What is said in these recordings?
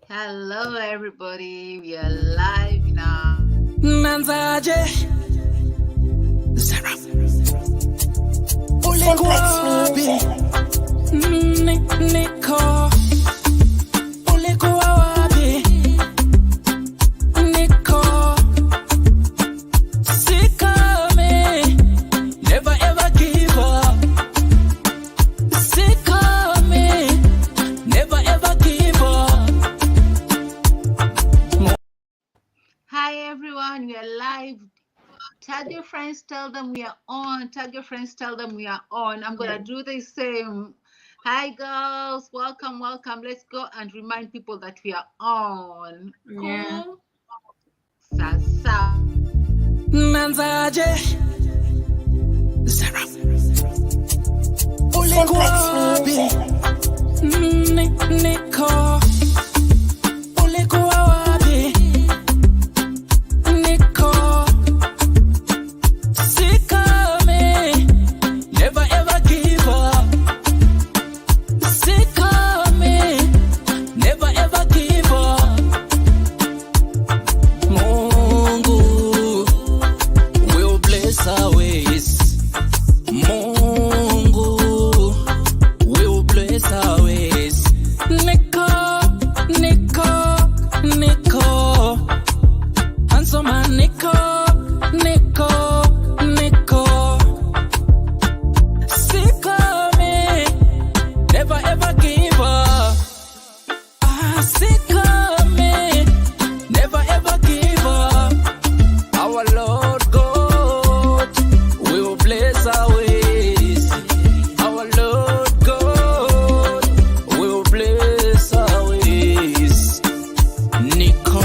Hello, everybody. We are live now. Nanzaje Sarah Nico Nico Sikame never ever give up Sikame never ever give up. Hi, everyone. We are live. Tag your friends, tell them we are on. Tag your friends, tell them we are on. I'm going to do the same. Hi, girls. Welcome, welcome. Let's go and remind people that we are on. Cool? Sasa. Nanzaje Sarah Nico Nico Sikame never ever give up Sikame never ever give up Mungu will bless our ways Mungu will bless our ways Nico handsome man Nico Sikame never ever give up Sikame never ever give up our Lord God will bless our ways our Lord God will bless our ways Nico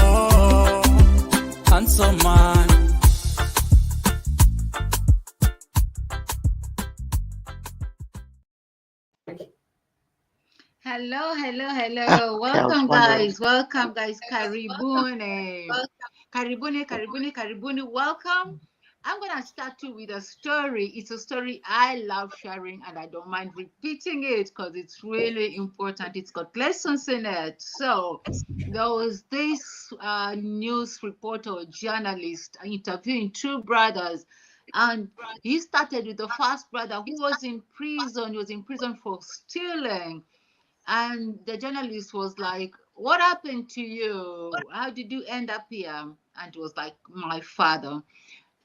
handsome man. Hello. Welcome, guys. Karibuni. Welcome. I'm going to start you with a story. It's a story I love sharing and I don't mind repeating it because it's really important. It's got lessons in it. So there was this news reporter or journalist interviewing two brothers. And he started with the first brother who was in prison. He was in prison for stealing. And the journalist was like, "What happened to you? How did you end up here?" And it was like, "My father."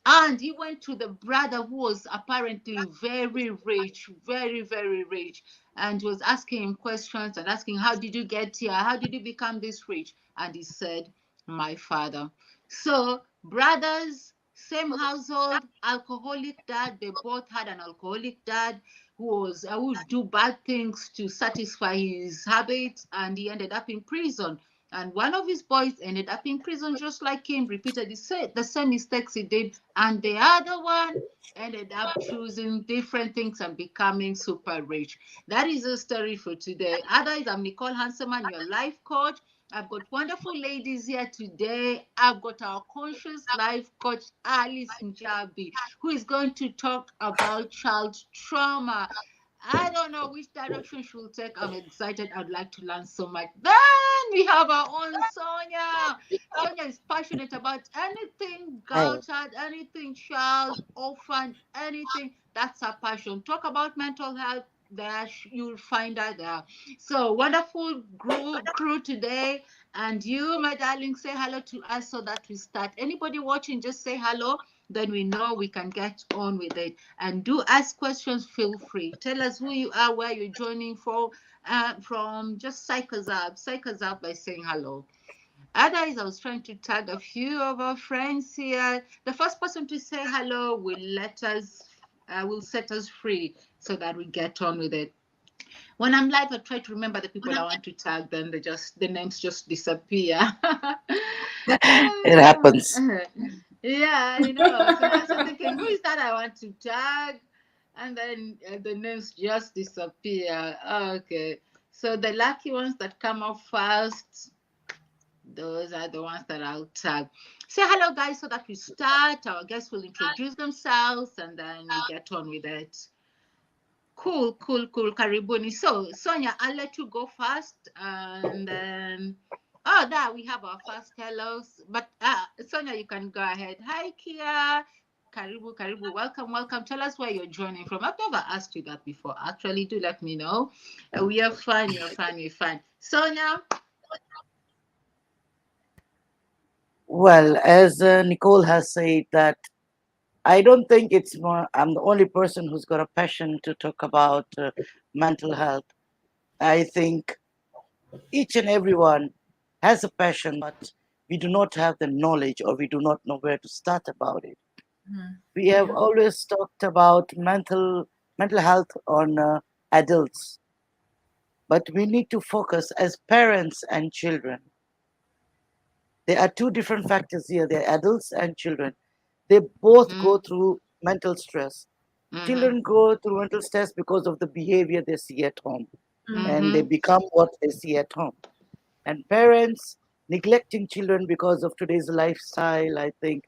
And he went to the brother who was apparently very rich, very, very rich, and was asking him questions and asking, "How did you get here? How did you become this rich?" And he said, "My father." So, brothers, same household, alcoholic dad. They both had an alcoholic dad who would do bad things to satisfy his habits, and he ended up in prison. And one of his boys ended up in prison just like him, repeated the same mistakes he did. And the other one ended up choosing different things and becoming super rich. That is the story for today. Otherwise, I'm Nicole Hanselman, your life coach. I've got wonderful ladies here today. I've got our conscious life coach, Alice Njambi, who is going to talk about child trauma. I don't know which direction she will take. I'm excited. I'd like to learn so much. Then we have our own Sonia. Sonia is passionate about anything girl child, anything child, orphan, anything. That's her passion. Talk about mental health. There you'll find her there. So wonderful crew today. And you, my darling, say hello to us so that we start. Anybody watching, just say hello. Then we know we can get on with it. And do ask questions, feel free. Tell us who you are, where you're joining from. Just psych us up by saying hello. Otherwise, I was trying to tag a few of our friends here. The first person to say hello will set us free so that we get on with it. When I'm live, I try to remember the people I want to tag, then the names just disappear. It happens. Yeah, I know. Sometimes I'm thinking, who is that I want to tag? And then the names just disappear. Okay. So the lucky ones that come up first, those are the ones that I'll tag. Say hello, guys, so that we start. Our guests will introduce themselves and then we get on with it. Cool. Karibuni. So, Sonia, I'll let you go first and then Oh, now we have our first hellos. But Sonia, you can go ahead. Hi, Kia. Karibu, Karibu. Welcome, welcome. Tell us where you're joining from. I've never asked you that before. Actually, do let me know. We are fine. You're fine. We're fine. Sonia. Well, as Nicole has said, that I don't think it's more, I'm the only person who's got a passion to talk about mental health. I think each and everyone has a passion, but we do not have the knowledge or we do not know where to start about it. We have always talked about mental health on adults, but we need to focus as parents and children. There are two different factors here. There are adults and children. They both Mm-hmm. go through mental stress. Mm-hmm. Children go through mental stress because of the behavior they see at home, and they Mm-hmm. become what they see at home. And parents neglecting children because of today's lifestyle, I think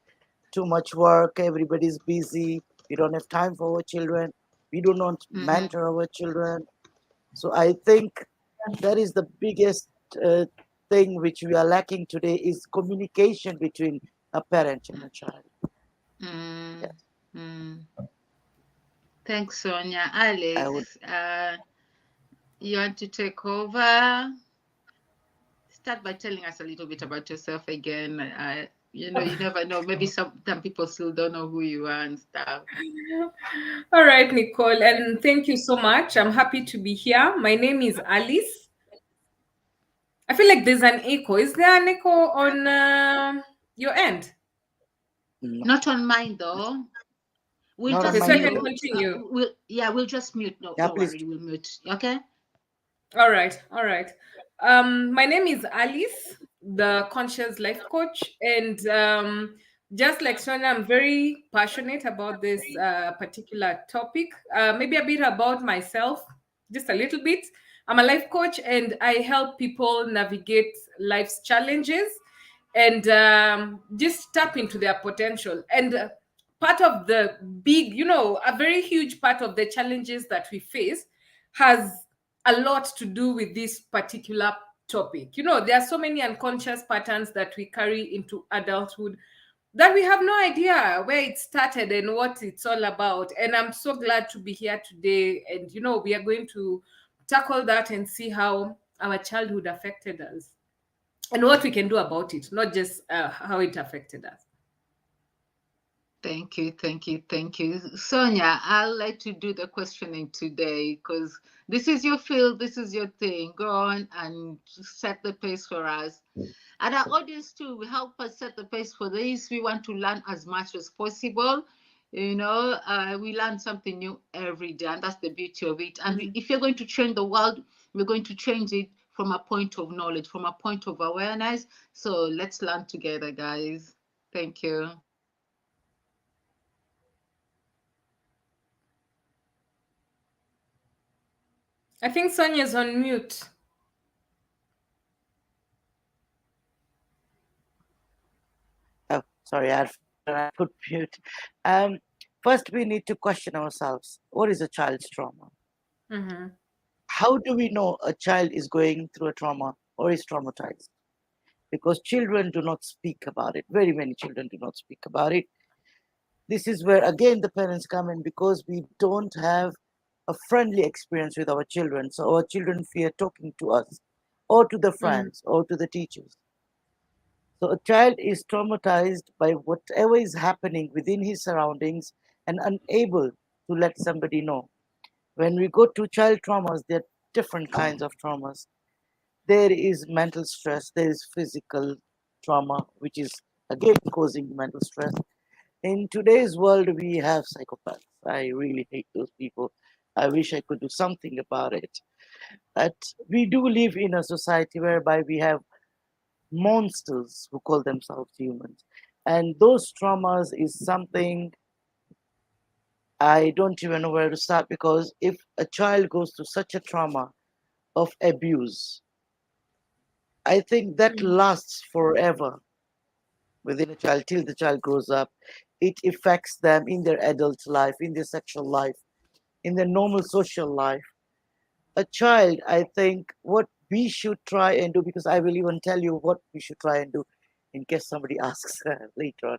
too much work, everybody's busy, we don't have time for our children, we do not Mm-hmm. mentor our children. So I think that is the biggest uh, thing which we are lacking today is communication between a parent and a child. Mm-hmm. Yes, Thanks, Sonia. I would. Alice, you want to take over? Start by telling us a little bit about yourself again. You never know. Maybe some people still don't know who you are and stuff. All right, Nicole, and thank you so much. I'm happy to be here. My name is Alice. I feel like there's an echo. Is there an echo on your end? No, Not on mine though. We'll not on Okay, just so I mine can mute. either. continue. We'll just mute. No, Yeah, don't please. worry. We'll mute. Okay. All right, all right. My name is Alice, the conscious life coach, and just like Sonia, I'm very passionate about this particular topic. Maybe a bit about myself, just a little bit. I'm a life coach, and I help people navigate life's challenges and just tap into their potential. And part of the big, a very huge part of the challenges that we face has a lot to do with this particular topic. There are so many unconscious patterns that we carry into adulthood that we have no idea where it started and what it's all about. And I'm so glad to be here today. And, we are going to tackle that and see how our childhood affected us and what we can do about it, not just how it affected us. Thank you, thank you, thank you. Sonia, I'll let you do the questioning today because this is your field, this is your thing. Go on and set the pace for us. And our audience too will help us set the pace for this. We want to learn as much as possible. We learn something new every day, and that's the beauty of it. And if you're going to change the world, we're going to change it from a point of knowledge, from a point of awareness. So let's learn together, guys. Thank you. I think Sonia's on mute. Oh, sorry, I put mute. Um, First, we need to question ourselves. What is a child's trauma? Mm-hmm. How do we know a child is going through a trauma or is traumatized? Because children do not speak about it. Very many children do not speak about it. This is where, again, the parents come in because we don't have a friendly experience with our children. So our children fear talking to us or to the friends or to the teachers. So a child is traumatized by whatever is happening within his surroundings and unable to let somebody know. When we go to child traumas, there are different kinds of traumas. There is mental stress, there is physical trauma, which is again causing mental stress. In today's world, we have psychopaths. I really hate those people. I wish I could do something about it. But we do live in a society whereby we have monsters who call themselves humans. And those traumas is something I don't even know where to start because if a child goes through such a trauma of abuse, I think that lasts forever within a child till the child grows up. It affects them in their adult life, in their sexual life, in their normal social life. A child, I think, what we should try and do, because I will even tell you what we should try and do in case somebody asks later on.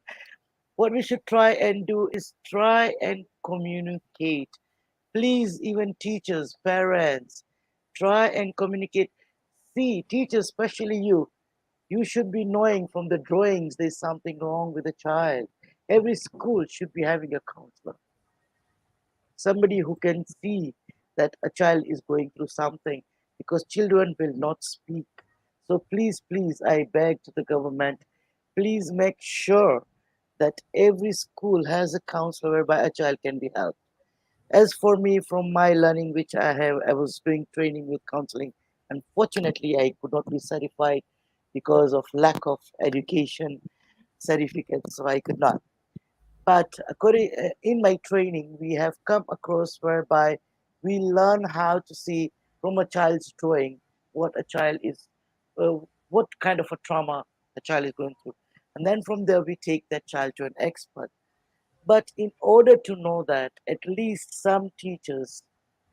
What we should try and do is try and communicate. Please, even teachers, parents, try and communicate. See, teachers, especially you should be knowing from the drawings there's something wrong with the child. Every school should be having a counselor, somebody who can see that a child is going through something, because children will not speak. So please, please, I beg to the government, please make sure that every school has a counselor whereby a child can be helped. As for me, from my learning, which I was doing training with counseling. Unfortunately, I could not be certified because of lack of education certificates, so I could not. But according in my training, we have come across whereby we learn how to see from a child's drawing what a child is, what kind of a trauma a child is going through, and then from there we take that child to an expert. But in order to know that, at least some teachers,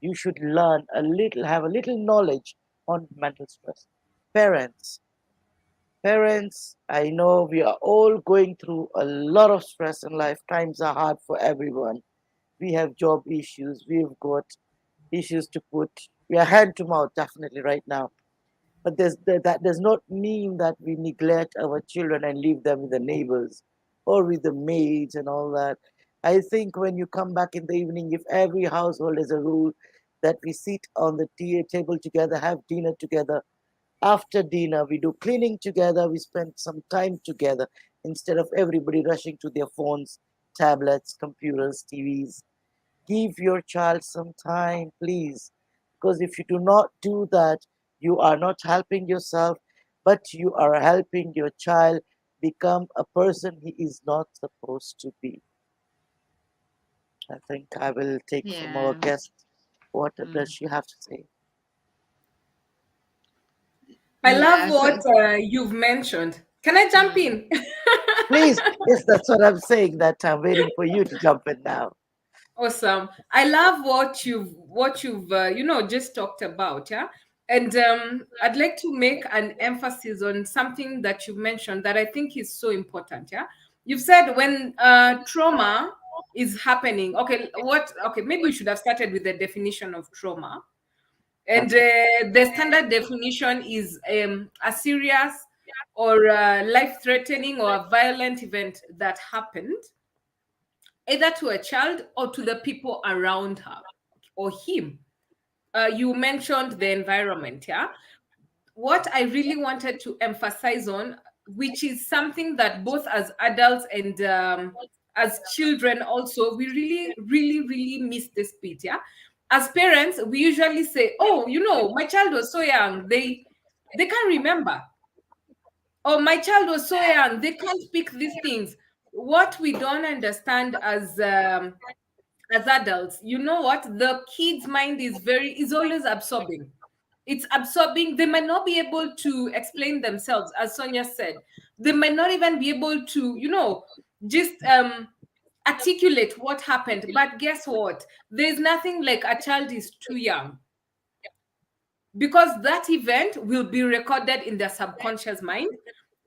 you should learn a little, have a little knowledge on mental stress. Parents, parents, I know we are all going through a lot of stress in life. Times are hard for everyone. We have job issues. We've got issues to put. We are hand to mouth definitely right now. But that does not mean that we neglect our children and leave them with the neighbors or with the maids and all that. I think when you come back in the evening, if every household has a rule that we sit on the tea table together, have dinner together, after dinner, we do cleaning together, we spend some time together instead of everybody rushing to their phones, tablets, computers, TVs. Give your child some time, please. Because if you do not do that, you are not helping yourself, but you are helping your child become a person he is not supposed to be. I think I will take from our Yeah. guest what does Mm. she have to say. I love Yeah. what So, you've mentioned. Can I jump mm. in? Please, yes, that's what I'm saying, that I'm waiting for you to jump in now. Awesome. I love what you've just talked about, yeah. And I'd like to make an emphasis on something that you've mentioned that I think is so important, yeah. You've said when trauma is happening. Okay, what? Okay, maybe we should have started with the definition of trauma. And Okay. the standard definition is a serious or life-threatening or a violent event that happened either to a child or to the people around her or him. You mentioned the environment, yeah? What I really wanted to emphasize on, which is something that both as adults and as children also, we really, really, really miss this bit, yeah? As parents, we usually say, oh, my child was so young, they can't remember. Or my child was so young, they can't speak these things. What we don't understand as adults, you know what, the kid's mind is always absorbing. It's absorbing. They might not be able to explain themselves, as Sonia said. They might not even be able to just articulate what happened. But guess what, there's nothing like a child is too young, because that event will be recorded in their subconscious mind.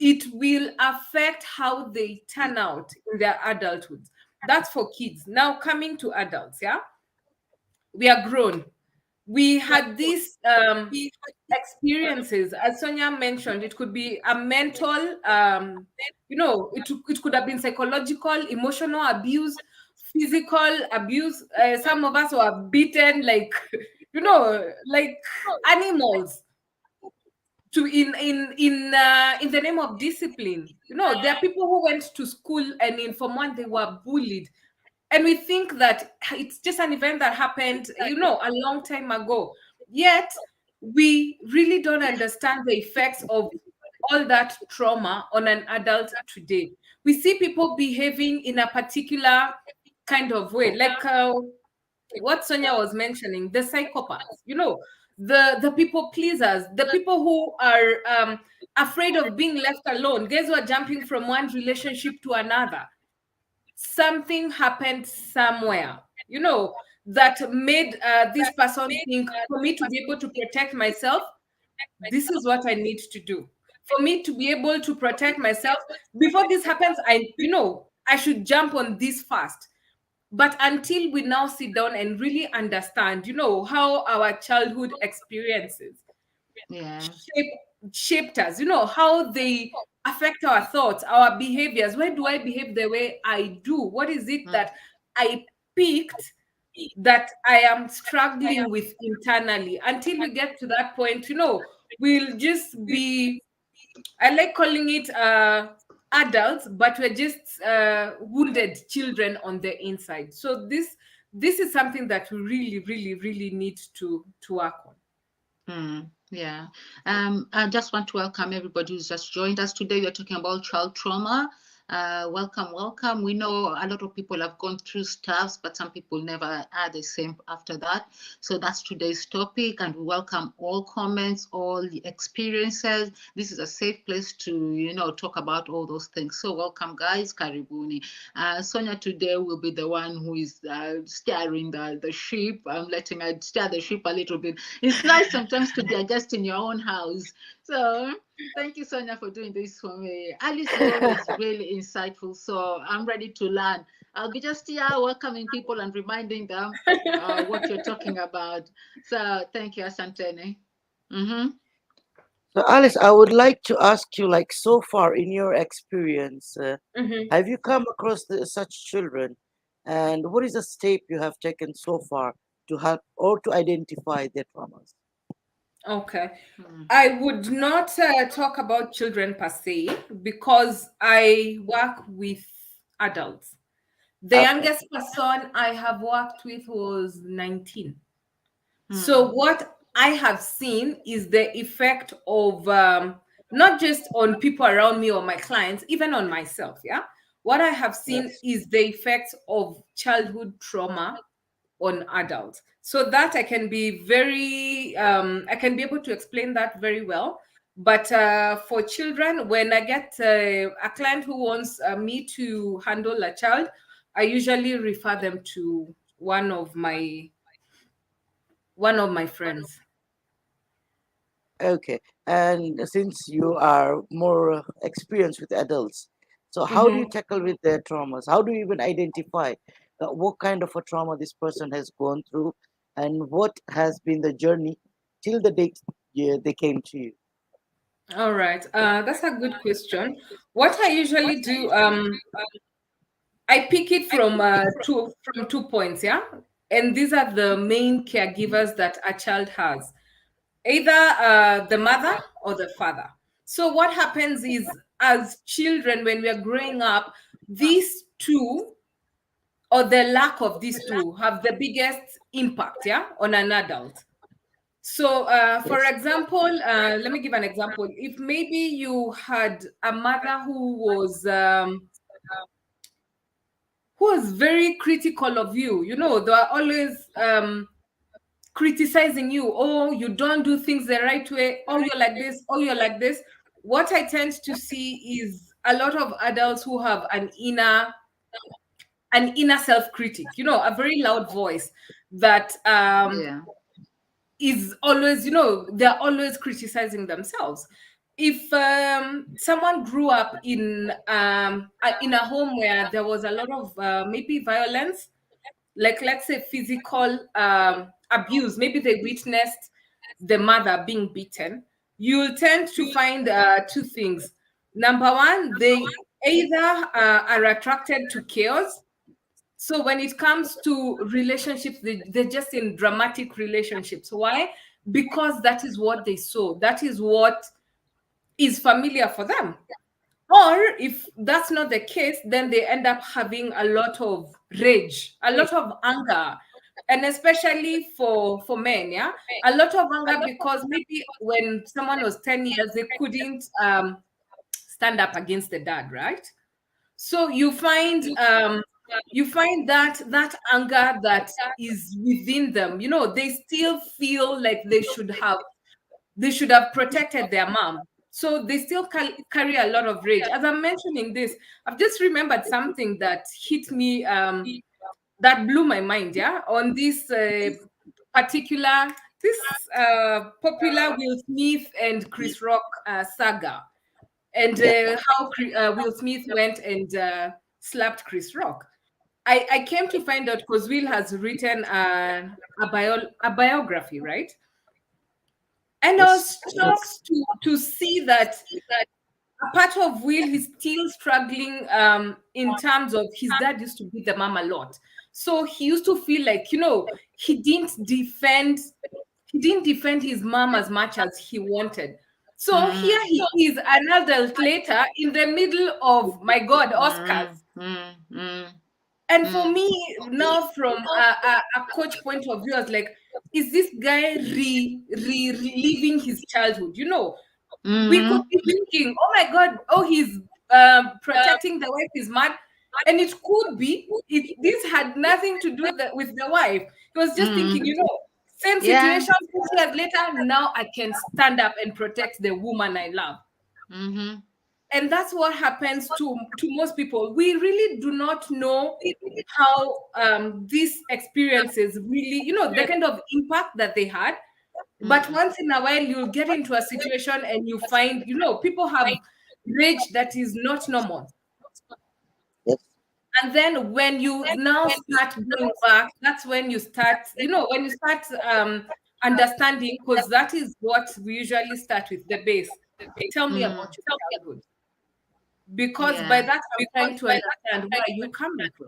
It will affect how they turn out in their adulthood. That's for kids. Now coming to adults, yeah, we are grown. We had these experiences, as Sonia mentioned. It could be a mental, it could have been psychological, emotional abuse, physical abuse. Some of us were beaten like, like animals to in the name of discipline. There are people who went to school and in Form 1 they were bullied, and we think that it's just an event that happened a long time ago. Yet we really don't understand the effects of all that trauma on an adult today. We see people behaving in a particular kind of way, like what Sonia was mentioning, the psychopaths, the people pleasers, the people who are afraid of being left alone, guys who are jumping from one relationship to another. Something happened somewhere, that made this person think, for me to be able to protect myself, this is what I need to do for me to be able to protect myself. Before this happens, I should jump on this fast. But until we now sit down and really understand, how our childhood experiences Yeah. shape, shaped us, how they affect our thoughts, our behaviors. Why do I behave the way I do? What is it Mm. that I picked that I am struggling with internally? Until we get to that point, we'll just be, I like calling it adults, but we're just wounded children on the inside. So this is something that we really, really, really need to work on. Yeah. I just want to welcome everybody who's just joined us today. We're talking about child trauma. Welcome, welcome. We know a lot of people have gone through stuff, but some people never are the same after that. So that's today's topic, and we welcome all comments, all the experiences. This is a safe place to, talk about all those things. So welcome, guys. Karibuni. Sonia today will be the one who is steering the ship. I'm letting her steer the ship a little bit. It's nice sometimes to be a guest in your own house. So thank you, Sonia, for doing this for me. Alice is always really insightful, so I'm ready to learn. I'll be just here welcoming people and reminding them what you're talking about. So thank you, Asantene. Mm-hmm. So, Alice, I would like to ask you, like, so far in your experience, Mhm. have you come across such children, and what is the step you have taken so far to help or to identify their traumas? Okay. Mm. I would not talk about children per se because I work with adults. The Okay. youngest person I have worked with was 19. So Mm. what I have seen is the effect of not just on people around me or my clients, even on myself. Yeah. What I have seen Yes. is the effects of childhood trauma on adults. So that I can be I can be able to explain that very well. But for children, when I get a client who wants me to handle a child, I usually refer them to one of my friends. Okay. And since you are more experienced with adults, so how do you Mhm. tackle with their traumas? How do you even identify what kind of a trauma this person has gone through, and what has been the journey till the date, yeah, they came to you? All right. That's a good question. What I usually do, I pick it from two points, yeah. And these are the main caregivers that a child has, either the mother or the father. So what happens is, as children, when we are growing up, these two or the lack of these two have the biggest impact, yeah, on an adult. So, for Yes. example, let me give an example. If maybe you had a mother who was very critical of you, they are always criticizing you. Oh, you don't do things the right way. Oh, you're like this. Oh, you're like this. What I tend to see is a lot of adults who have an inner self-critic, a very loud voice that Yeah. is always, they're always criticizing themselves. If someone grew up in a home where there was a lot of maybe violence, like let's say physical abuse, maybe they witnessed the mother being beaten, you'll tend to find two things. Number one, they either are attracted to chaos. So when it comes to relationships, they're just in dramatic relationships. Why? Because that is what they saw. That is what is familiar for them. Or if that's not the case, then they end up having a lot of rage, a lot of anger. And especially for men, yeah, a lot of anger because maybe when someone was 10 years, they couldn't stand up against the dad, right? So you find that anger that is within them, they still feel like they should have protected their mom. So they still carry a lot of rage. As I'm mentioning this, I've just remembered something that hit me, that blew my mind, yeah, on this particular this popular Will Smith and Chris Rock saga, and Yeah. how Will Smith went and slapped Chris Rock. I came to find out because Will has written a biography, right? And I Yes. was shocked to see that a part of Will is still struggling in terms of his dad used to beat the mom a lot. So he used to feel like, he didn't defend his mom as much as he wanted. So Mm, here he is an adult later in the middle of, my God, mm, Oscars. mm, mm, And for mm, me, now from a coach point of view, I was like, is this guy reliving his childhood? We could mhm, be thinking, oh my God, oh, he's protecting the wife, is mad. And it could be, this had nothing to do with the wife. He was just thinking, mm. same Yeah. situation, 6 years later, now I can stand up and protect the woman I love. Mhm. And that's what happens to most people. We really do not know how these experiences really, the kind of impact that they had. But Mm. once in a while, you'll get into a situation and you find, people have rage that is not normal. Yes. And then when you now start going back, that's when you start, when you start understanding, because that is what we usually start with, the base. Tell me Mm. about your childhood. Because by Yeah. that, I'm trying to understand where you're coming from.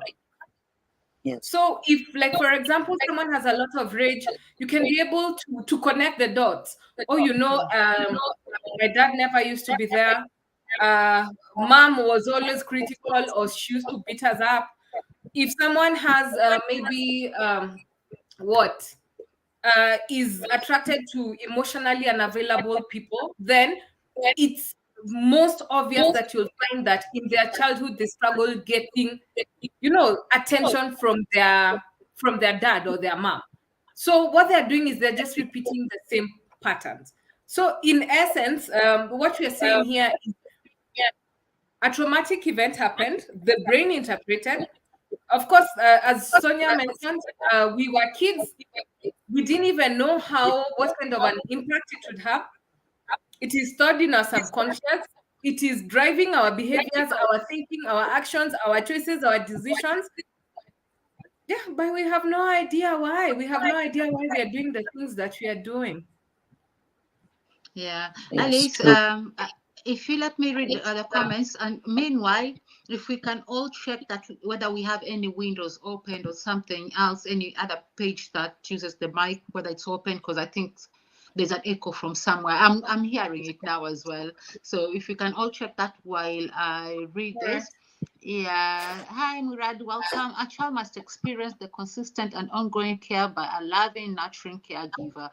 Yes. So if, like, for example, someone has a lot of rage, you can be able to connect the dots. Oh, my dad never used to be there. Mom was always critical, or she used to beat us up. If someone has maybe what is attracted to emotionally unavailable people, then it's most obvious that you'll find that in their childhood they struggle getting, attention from their dad or their mom. So what they're doing is they're just repeating the same patterns. So in essence, what we're saying here is a traumatic event happened, the brain interpreted. Of course, as Sonia mentioned, we were kids. We didn't even know what kind of an impact it would have. It is stored in our subconscious. It is driving our behaviors, our thinking, our actions, our choices, our decisions. Yeah, but we have no idea why. We have no idea why we are doing the things that we are doing. Yeah. Yes. Alice, True. if you let me read the other comments, and meanwhile, if we can all check that whether we have any windows opened or something else, any other page that uses the mic, whether it's open, because I think there's an echo from somewhere. I'm hearing it now as well. So if you can all check that while I read Sure. this. Yeah. Hi, Murad. Welcome. A child must experience the consistent and ongoing care by a loving, nurturing caregiver,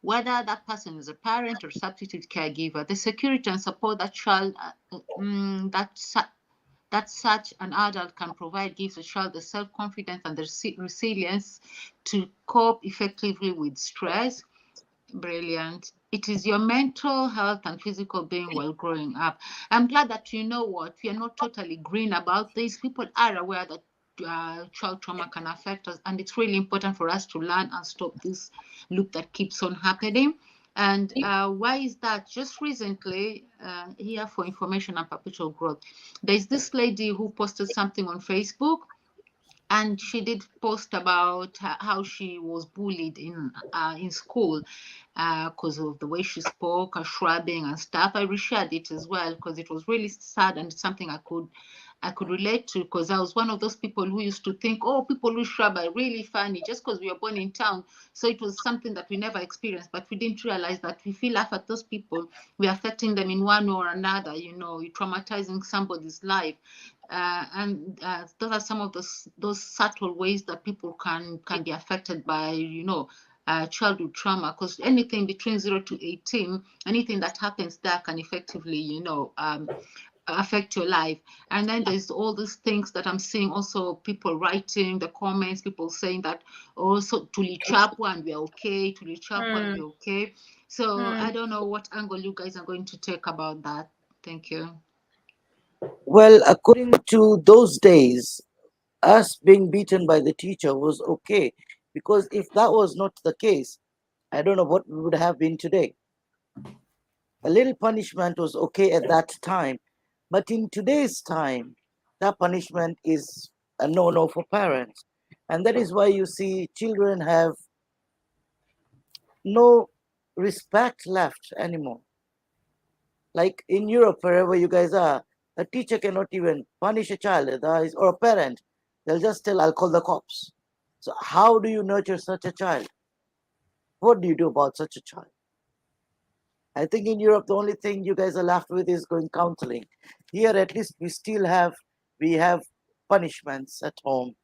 whether that person is a parent or substitute caregiver. The security and support that child that such an adult can provide gives a child the self-confidence and the resilience to cope effectively with stress. Brilliant. It is your mental health and physical being while growing up. I'm glad that you know what, we are not totally green about this. People are aware that child trauma can affect us, and it's really important for us to learn and stop this loop that keeps on happening. And why is that? Just recently, here for information and perpetual growth, there's this lady who posted something on Facebook, and she did post about how she was bullied in school because of the way she spoke, her shrubbing and stuff. I reshared it as well because it was really sad and something I could relate to, because I was one of those people who used to think, oh, people who shrub are really funny just because we were born in town. So it was something that we never experienced, but we didn't realize that if we laugh at those people, we're affecting them in one or another. You're traumatizing somebody's life. And those are some of those subtle ways that people can be affected by, childhood trauma, because anything between 0 to 18, anything that happens there can effectively, affect your life. And then there's all these things that I'm seeing also, people writing the comments, people saying that also tulichapwa and we're okay, tulichapwa and Hmm. we're okay. So I Hmm. don't know what angle you guys are going to take about that. Thank you. Well, according to those days, us being beaten by the teacher was okay, because if that was not the case, I don't know what we would have been today. A little punishment was okay at that time, but in today's time, that punishment is a no-no for parents. And that is why you see children have no respect left anymore. Like in Europe, wherever you guys are, a teacher cannot even punish a child or a parent. They'll just tell, I'll call the cops. So how do you nurture such a child? What do you do about such a child? I think in Europe, the only thing you guys are left with is going counseling. Here, at least we have punishments at home.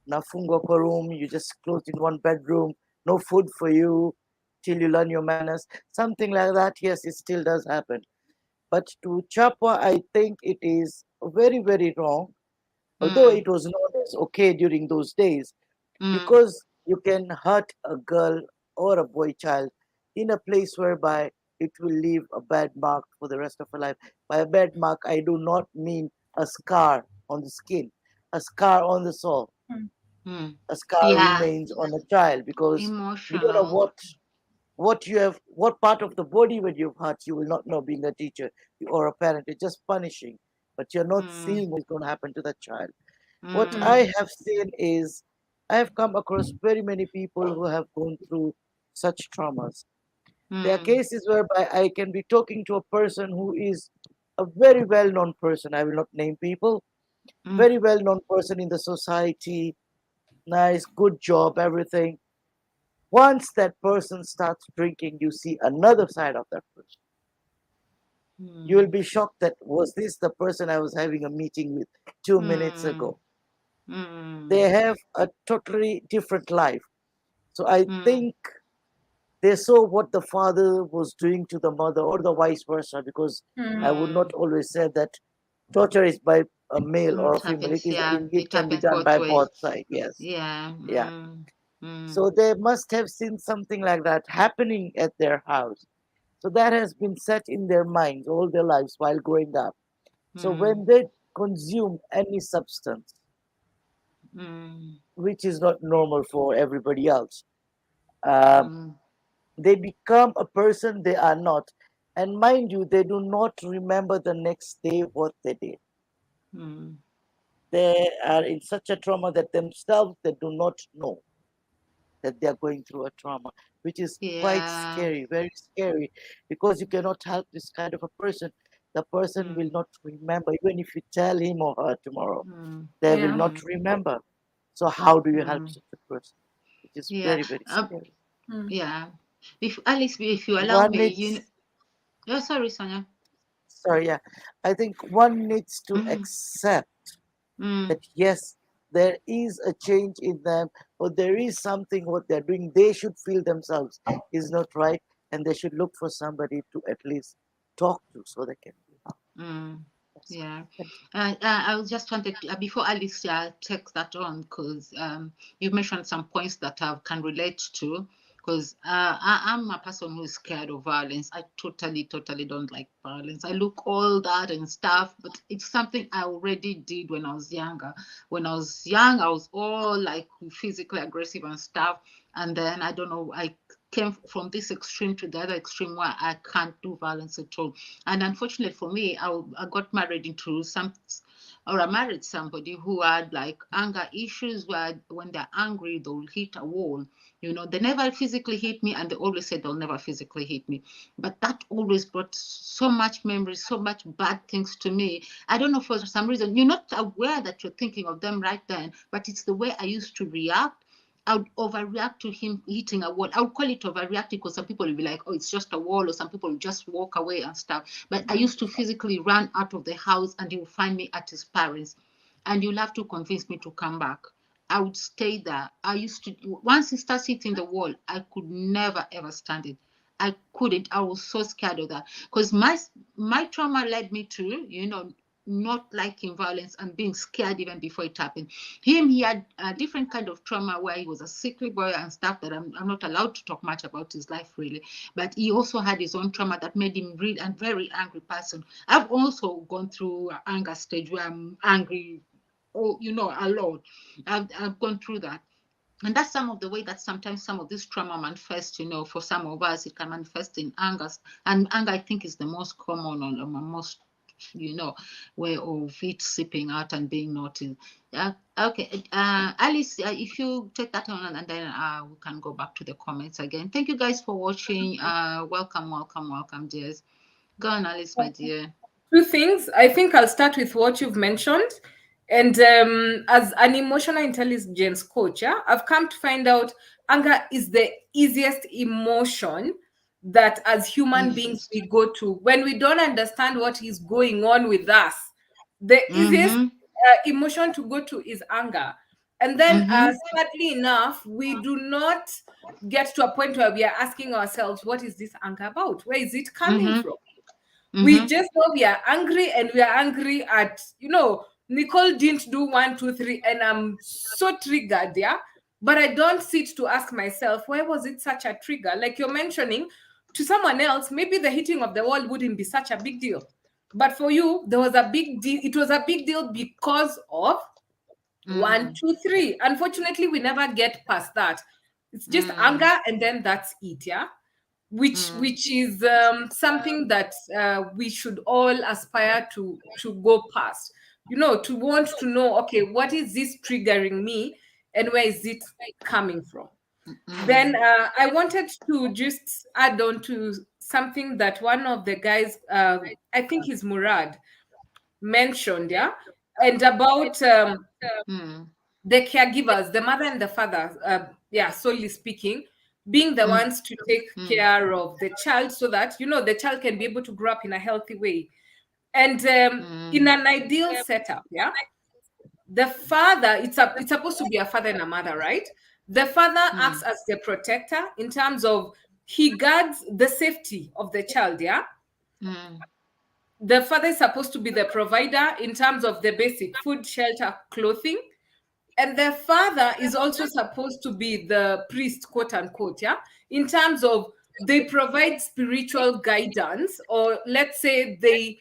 Nafungo per room, you just closed in one bedroom, no food for you till you learn your manners. Something like that, yes, it still does happen. But to Chapa, I think it is very, very wrong, although Mm, it was known as okay during those days, mm, because you can hurt a girl or a boy child in a place whereby it will leave a bad mark for the rest of her life. By a bad mark, I do not mean a scar on the skin, a scar on the soul. mm. A scar Yeah, remains on a child because you don't know emotional. what you have, what part of the body when you've hurt, you will not know being a teacher or a parent. It's just punishing, but you're not Mm, seeing what's going to happen to that child. What mm, I have seen is I have come across very many people who have gone through such traumas. There are mm, cases whereby I can be talking to a person who is a very well known person. I will not name people, mm, very well known person in the society, nice, good job, everything. Once that person starts drinking, you see another side of that person. You will mm, be shocked that was this the person I was having a meeting with 2 minutes mm, ago? mm, They have a totally different life. So I mm, think they saw what the father was doing to the mother, or the vice versa, because I would not mm. always say that torture is by a male or It a female. happens, yeah. It It can be happens done both by ways. both sides. Yes, Yeah. yeah. Mm, mm, So they must have seen something like that happening at their house. So that has been set in their minds all their lives while growing up. So mm, when they consume any substance, mm, which is not normal for everybody else, uh, mm, they become a person they are not. And mind you, they do not remember the next day what they did. mm. They are in such a trauma that themselves they do not know that they are going through a trauma, which is quite Yeah. scary, very scary, because you cannot help this kind of a person. The person will Mm, not remember, even if you tell him or her tomorrow, mm, they will Yeah. not mm, remember. So how do you help mm. such a person? It is Yeah. very, very Um, scary. Mm. yeah. If Alice, if you allow One me, you know. needs, Oh, sorry, Sonia. sorry, yeah, I think one needs to Mm, accept mm, that yes, there is a change in them, or there is something what they're doing. They should feel themselves is not right, and they should look for somebody to at least talk to so they can be helped. mm. That's all. Yeah. Thank you. I was just wanted to, before Alice takes that on, because you mentioned some points that I can relate to. Because I'm a person who's scared of violence. I totally, totally don't like violence. I look all that and stuff, but it's something I already did when I was younger. When I was young, I was all like physically aggressive and stuff. And then I don't know, I came from this extreme to the other extreme where I can't do violence at all. And unfortunately for me, I got married into some, or I married somebody who had like anger issues where when they're angry, they'll hit a wall. You know, they never physically hit me and they always said they'll never physically hit me. But that always brought so much memories, so much bad things to me. I don't know, for some reason, you're not aware that you're thinking of them right then, but it's the way I used to react. I would overreact to him hitting a wall. I would call it overreacting because some people will be like, oh, it's just a wall, or some people will just walk away and stuff. But I used to physically run out of the house and he would find me at his parents. And you'll have to convince me to come back. I would stay there. I used to, once he starts hitting the wall, I could never ever stand it. I couldn't. I was so scared of that because my trauma led me to, not liking violence and being scared even before it happened. He had a different kind of trauma where he was a sickly boy and stuff that I'm not allowed to talk much about his life really. But he also had his own trauma that made him real and very angry person. I've also gone through an anger stage where I'm angry, a lot. I've gone through that. And that's some of the way that sometimes some of this trauma manifest, for some of us, it can manifest in anger. And anger, I think, is the most common or the most, way of it seeping out and being noticed. Okay. Alice, if you take that on, and then we can go back to the comments again. Thank you guys for watching. Welcome, welcome, welcome, dears. Go on, Alice, my dear. Two things. I think I'll start with what you've mentioned. And as an emotional intelligence coach, yeah, I've come to find out anger is the easiest emotion that as human beings we go to when we don't understand what is going on with us. The easiest emotion to go to is anger. And then, sadly enough, we do not get to a point where we are asking ourselves, what is this anger about? Where is it coming from? We just know we are angry, and we are angry at, Nicole didn't do 1, 2, 3, and I'm so triggered, yeah. But I don't sit to ask myself, why was it such a trigger? Like you're mentioning, to someone else, maybe the hitting of the wall wouldn't be such a big deal. But for you, there was a big deal. It was a big deal because of 1, 2, 3. Unfortunately, we never get past that. It's just anger, and then that's it, yeah. Which is something that we should all aspire to go past. To want to know, okay, what is this triggering me, and where is it coming from? Then I wanted to just add on to something that one of the guys, I think he's Murad, mentioned, yeah, and about the caregivers, the mother and the father, solely speaking, being the ones to take care of the child so that, the child can be able to grow up in a healthy way. And in an ideal setup, yeah, the father, it's supposed to be a father and a mother, right? The father acts as the protector in terms of he guards the safety of the child, yeah. The father is supposed to be the provider in terms of the basic food, shelter, clothing. And the father is also supposed to be the priest, quote unquote, yeah, in terms of they provide spiritual guidance, or let's say they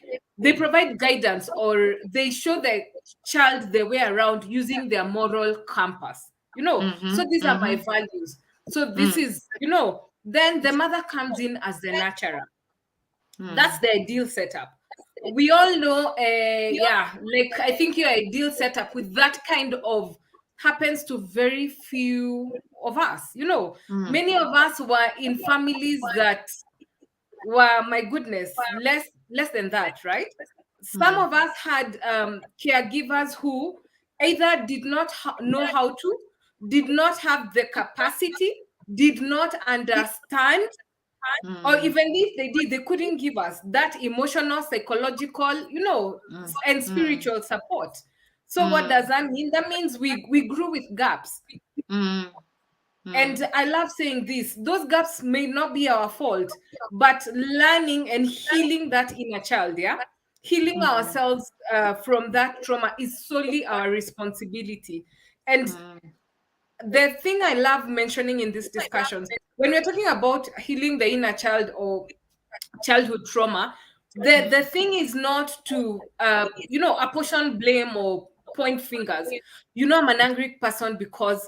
provide guidance, or they show the child the way around using their moral compass, So these are my values. So this is, then the mother comes in as the nurturer. That's the ideal setup. We all know, like I think your ideal setup with that kind of happens to very few of us. Many of us were in families that were, my goodness, less than that, right? Some of us had caregivers who either did not know how to, did not have the capacity, did not understand, or even if they did, they couldn't give us that emotional, psychological, and spiritual support. So what does that mean? That means we grew with gaps. And I love saying this, those gaps may not be our fault, but learning and healing that inner child, yeah, healing ourselves from that trauma is solely our responsibility. And the thing I love mentioning in these discussions, when we're talking about healing the inner child or childhood trauma, the thing is not to apportion blame or point fingers. I'm an angry person because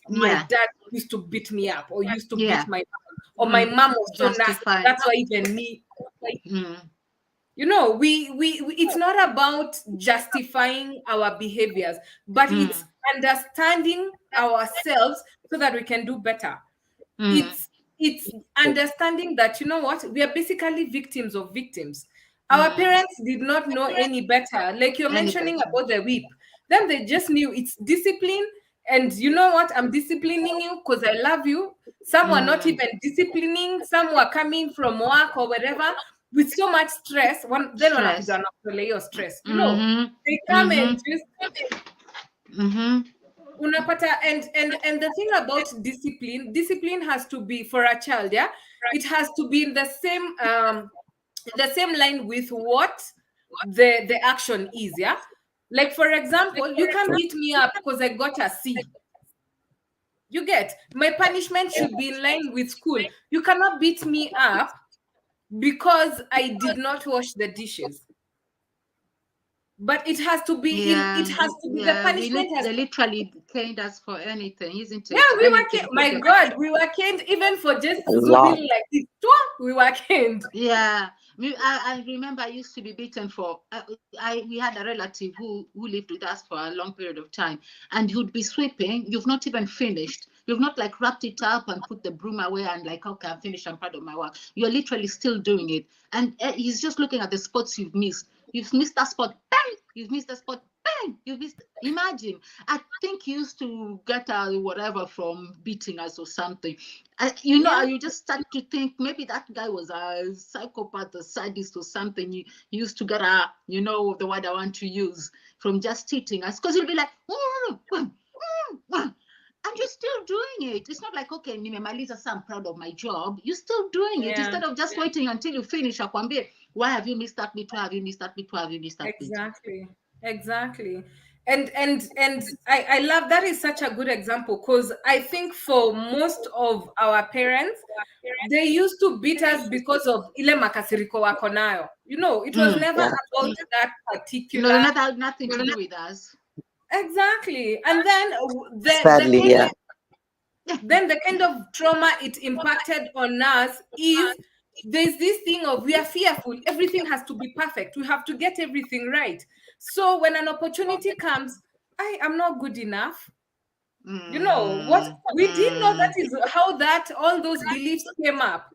my dad used to beat me up, or used to beat my mom, or my mom was so nasty. That's why even me. It's not about justifying our behaviors, but it's understanding ourselves so that we can do better. It's understanding that, we are basically victims of victims. Our parents did not know any better. Like you're mentioning about the whip, then they just knew it's discipline. And you know what? I'm disciplining you because I love you. Some were not even disciplining. Some were coming from work or whatever with so much stress. Then when I your stress, they come and just unapata. And the thing about discipline has to be for a child, yeah. It has to be in the same line with what the action is, yeah. Like, for example, you can beat me up because I got a C. You get, my punishment should be in line with school. You cannot beat me up because I did not wash the dishes. but it has to be Yeah, the yeah. punishment has They literally caned us for anything, isn't yeah, it? we were Anything. my God, we were caned even for just A zooming lot. like this. Twa, we were caned. Yeah, I remember I used to be beaten for. We had a relative who lived with us for a long period of time, and you'd be sweeping. You've not even finished. You've not like wrapped it up and put the broom away and like, okay, I'm finished. I'm proud of my work. You're literally still doing it, and he's just looking at the spots you've missed. You've missed that spot, bang! You've missed that spot, bang! You've missed. Imagine. I think he used to get whatever from beating us or something. Yeah, You just start to think maybe that guy was a psychopath, a sadist, or something. He used to get the word I want to use, from just cheating us, because he'll be like, and you're still doing it. It's not like, okay, nimemaliza, so I'm proud of my job. You're still doing it yeah, instead of just waiting until you finish. Akwambie, why have you missed that bit? Why have you missed that bit? Why have you missed that bit? exactly, exactly. And I love that is such a good example because I think for most of our parents, they used to beat us because of ile makasiriko wako nayo. It was Mm. never Yeah. about that No, particular. nothing to do with us. Exactly. And then Sadly, yeah. the kind of trauma it impacted on us is there's this thing of we are fearful. Everything has to be perfect. We have to get everything right. So when an opportunity comes, I am not good enough. What Mm, we didn't know that mm, is how that all those beliefs came up.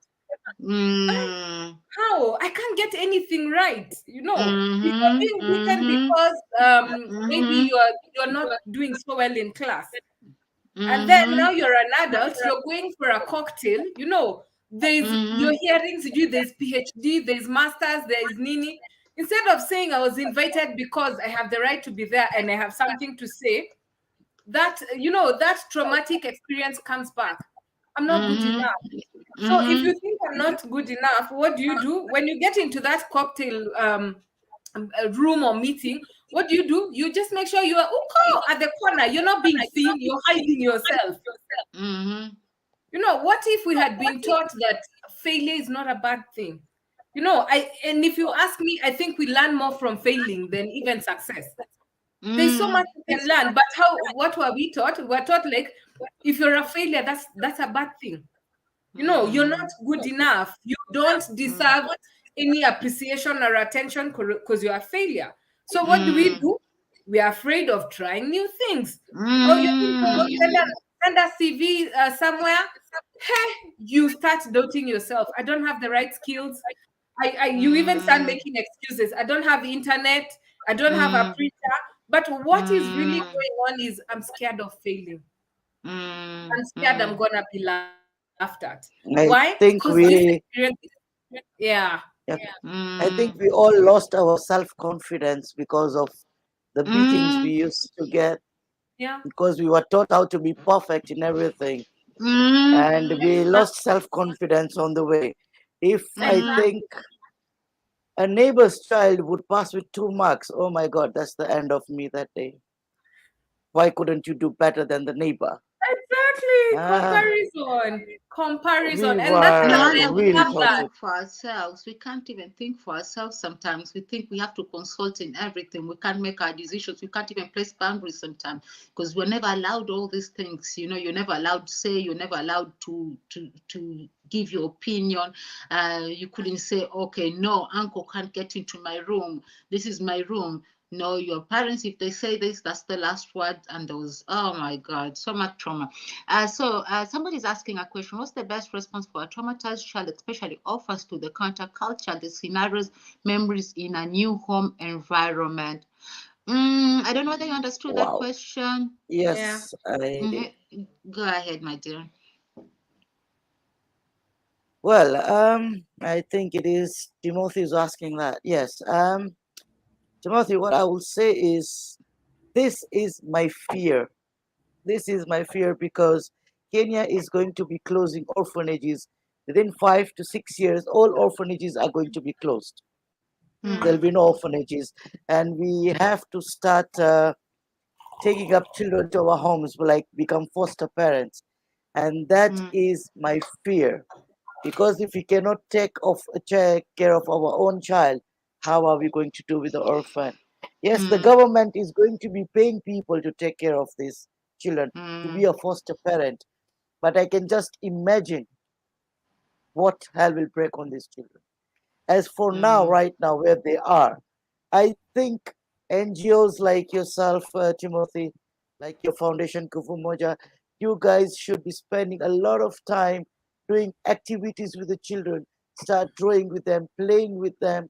mm, How I can't get anything right. You're mm-hmm, being beaten mm-hmm, because maybe mm-hmm, you're not doing so well in class. And then mm-hmm, now you're an adult, you're going for a cocktail. You're mm-hmm, hearing there's PhD, there's masters, there's Nini. Instead of saying I was invited because I have the right to be there and I have something to say, that traumatic experience comes back. I'm not good mm-hmm, enough. So if mm-hmm, you think I'm not good enough, what do you do when you get into that cocktail room or meeting? What do? You just make sure you are at the corner. You're not being seen. You're hiding yourself. mm-hmm, What if we had been taught that failure is not a bad thing? And if you ask me, I think we learn more from failing than even success. There's so mm-hmm, much you can learn, but what were we taught? We're taught like if you're a failure, that's a bad thing. You're not good enough. You don't deserve any appreciation or attention because you're a failure. So what mm-hmm, do? We are afraid of trying new things. Oh, you need to go mm-hmm, send a CV somewhere. Hey, you start doubting yourself. I don't have the right skills. You even start mm-hmm, making excuses. I don't have internet. I don't have a mm-hmm, printer. But what is really mm-hmm, going on is I'm scared of failing. I'm scared I'm mm-hmm. gonna be laughed at. Why? I Because this think experience, we, yeah, yeah, I think Mm, we all lost our self-confidence because of the beatings we mm, used to get, yeah, because we were taught how to be perfect in everything, mm, and we lost self-confidence on the way. If I mm. think exactly, a neighbor's child would pass with 2 marks, oh my God, that's the end of me that day. Why couldn't you do better than the neighbor? exactly. Ah, Comparison, we and that's No were I wonder we really love can't that. toxic. think for ourselves. We can't even think for ourselves sometimes. We think we have to consult in everything. We can't make our decisions. We can't even place boundaries sometimes because we're never allowed all these things. You're never allowed to say, you're never allowed to give your opinion. You couldn't say, okay, no, uncle can't get into my room. This is my room. No, your parents, if they say this, that's the last word. And those, oh my God, so much trauma. Somebody's asking a question. What's the best response for a traumatized child, especially offers to the counterculture, the scenarios, memories in a new home environment? I don't know whether you understood that Wow. question. Yeah, Yes, I, Go ahead, my dear. well, I think it is Timothy is asking that. Yes. Timothy, what I will say is this is my fear. This is my fear because Kenya is going to be closing orphanages within 5 to 6 years. All orphanages are going to be closed. Mm, There'll be no orphanages, and we have to start taking up children to our homes, like become foster parents, and that mm, is my fear. Because if we cannot take care of our own child, how are we going to do with the orphan? Yes, the mm, government is going to be paying people to take care of these children, to be mm, a foster parent, but I can just imagine what hell will break on these children. As for now, mm, right now, where they are, I think NGOs like yourself, Timothy, like your foundation, Kufu Moja, you guys should be spending a lot of time doing activities with the children, start drawing with them, playing with them.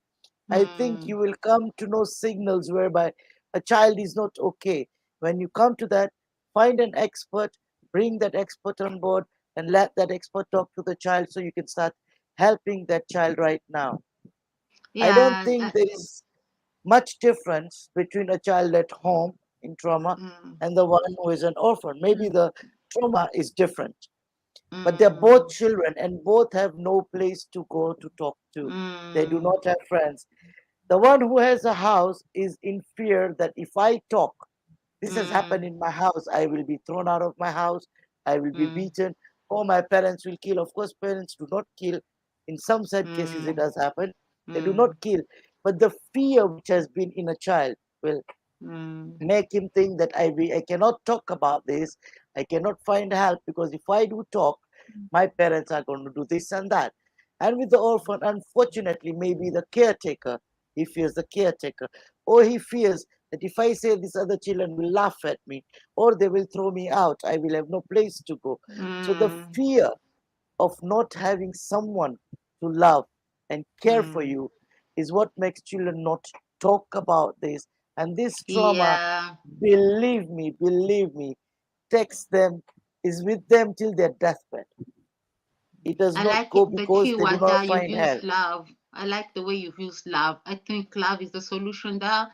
I think you mm. will come to know signals whereby a child is not okay. When you come to that, find an expert, bring that expert on board, and let that expert talk to the child so you can start helping that child right now. I don't Yeah. think there is much difference between a child at home in trauma Mm, and the one who is an orphan. Maybe the trauma is different, but they're both mm, children and both have no place to go to talk to. They do mm, not have friends. The one who has a house is in fear that if I talk, this has happened mm, in my house, I will be thrown out of my house, I will be mm, beaten, or my parents will kill. Of course, parents do not kill. In some sad cases, it mm, has happened. They do not mm, kill. But the fear which has been in a child will mm, make him think that I cannot talk about this, I cannot find help because if I do talk, my parents are going to do this and that. And with the orphan, unfortunately, maybe the caretaker, he fears the caretaker, or he fears that if I say these other children will laugh at me, or they will throw me out, I will have no place to go. So the mm, fear of not having someone to love and care for mm. you is what makes children not talk about this. And this trauma, Yeah. believe me, takes them, is with them till their deathbed. It does I not like go it, the because they do keyword not there you've find help. used love. I like the way you've used love. I think love is the solution there.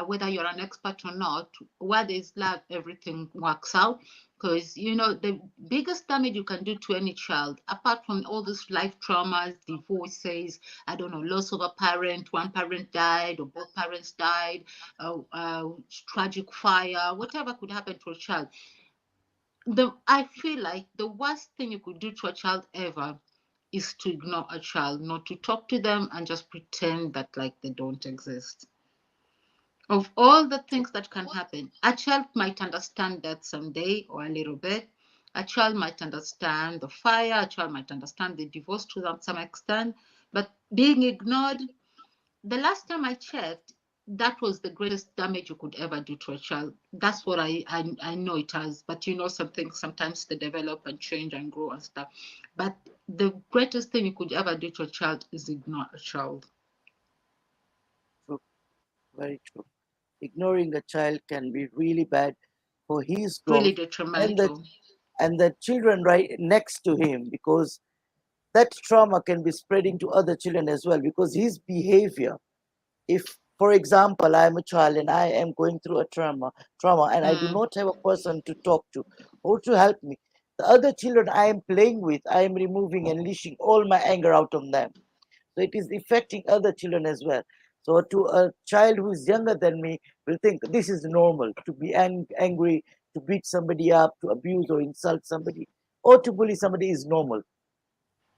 Whether you're an expert or not, where there's love, everything works out. Because, the biggest damage you can do to any child, apart from all these life traumas, divorces, I don't know, loss of a parent, one parent died or both parents died, tragic fire, whatever could happen to a child. I feel like the worst thing you could do to a child ever is to ignore a child, not to talk to them and just pretend that like they don't exist. Of all the things that can happen, a child might understand that someday or a little bit. A child might understand the fire, a child might understand the divorce to some extent, but being ignored, the last time I checked, that was the greatest damage you could ever do to a child. That's what I know it has. But some things sometimes they develop and change and grow and stuff. But the greatest thing you could ever do to a child is ignore a child. True, very true. Ignoring a child can be really bad for his Really growth and the detrimental. children right next to him, because that trauma can be spreading to other children as well, because his behavior, if for example I am a child and I am going through a trauma and I do Mm, not have a person to talk to or to help me, the other children I am playing with, I am removing and leashing all my anger out on them, so it is affecting other children as well. So to a child who is younger than me will think this is normal to be angry, to beat somebody up, to abuse or insult somebody, or to bully somebody is normal,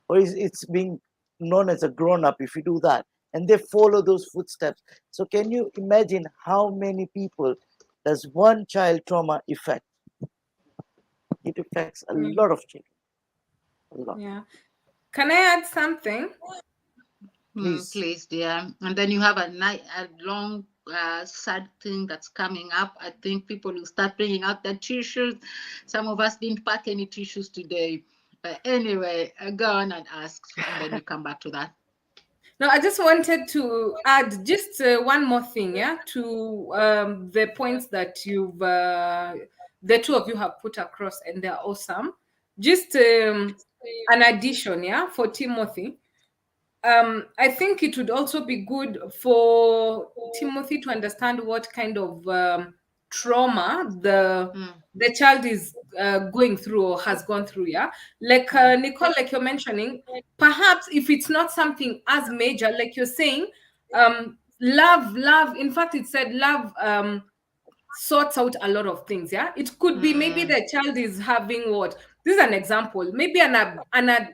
or it's being known as a grown up if you do that, and they follow those footsteps. So can you imagine how many people does one child trauma affect? It affects a lot Mm, of children, a lot. yeah. Can I add something? Please. please, dear. And then you have a long, sad thing that's coming up. I think people will start bringing out their tissues. Some of us didn't pack any tissues today. But anyway, go on and ask, and then we come back to that. No, I just wanted to add just one more thing, yeah, to the points that the two of you have put across, and they're awesome. Just an addition, yeah, for Timothy. I think it would also be good for Timothy to understand what kind of trauma Mm, the child is going through or has gone through. Yeah, like mm, Nicole, like you're mentioning, perhaps if it's not something as major, like you're saying, love. In fact, it said love. Sorts out a lot of things. Yeah, it could be maybe mm, the child is having what, this is an example, maybe an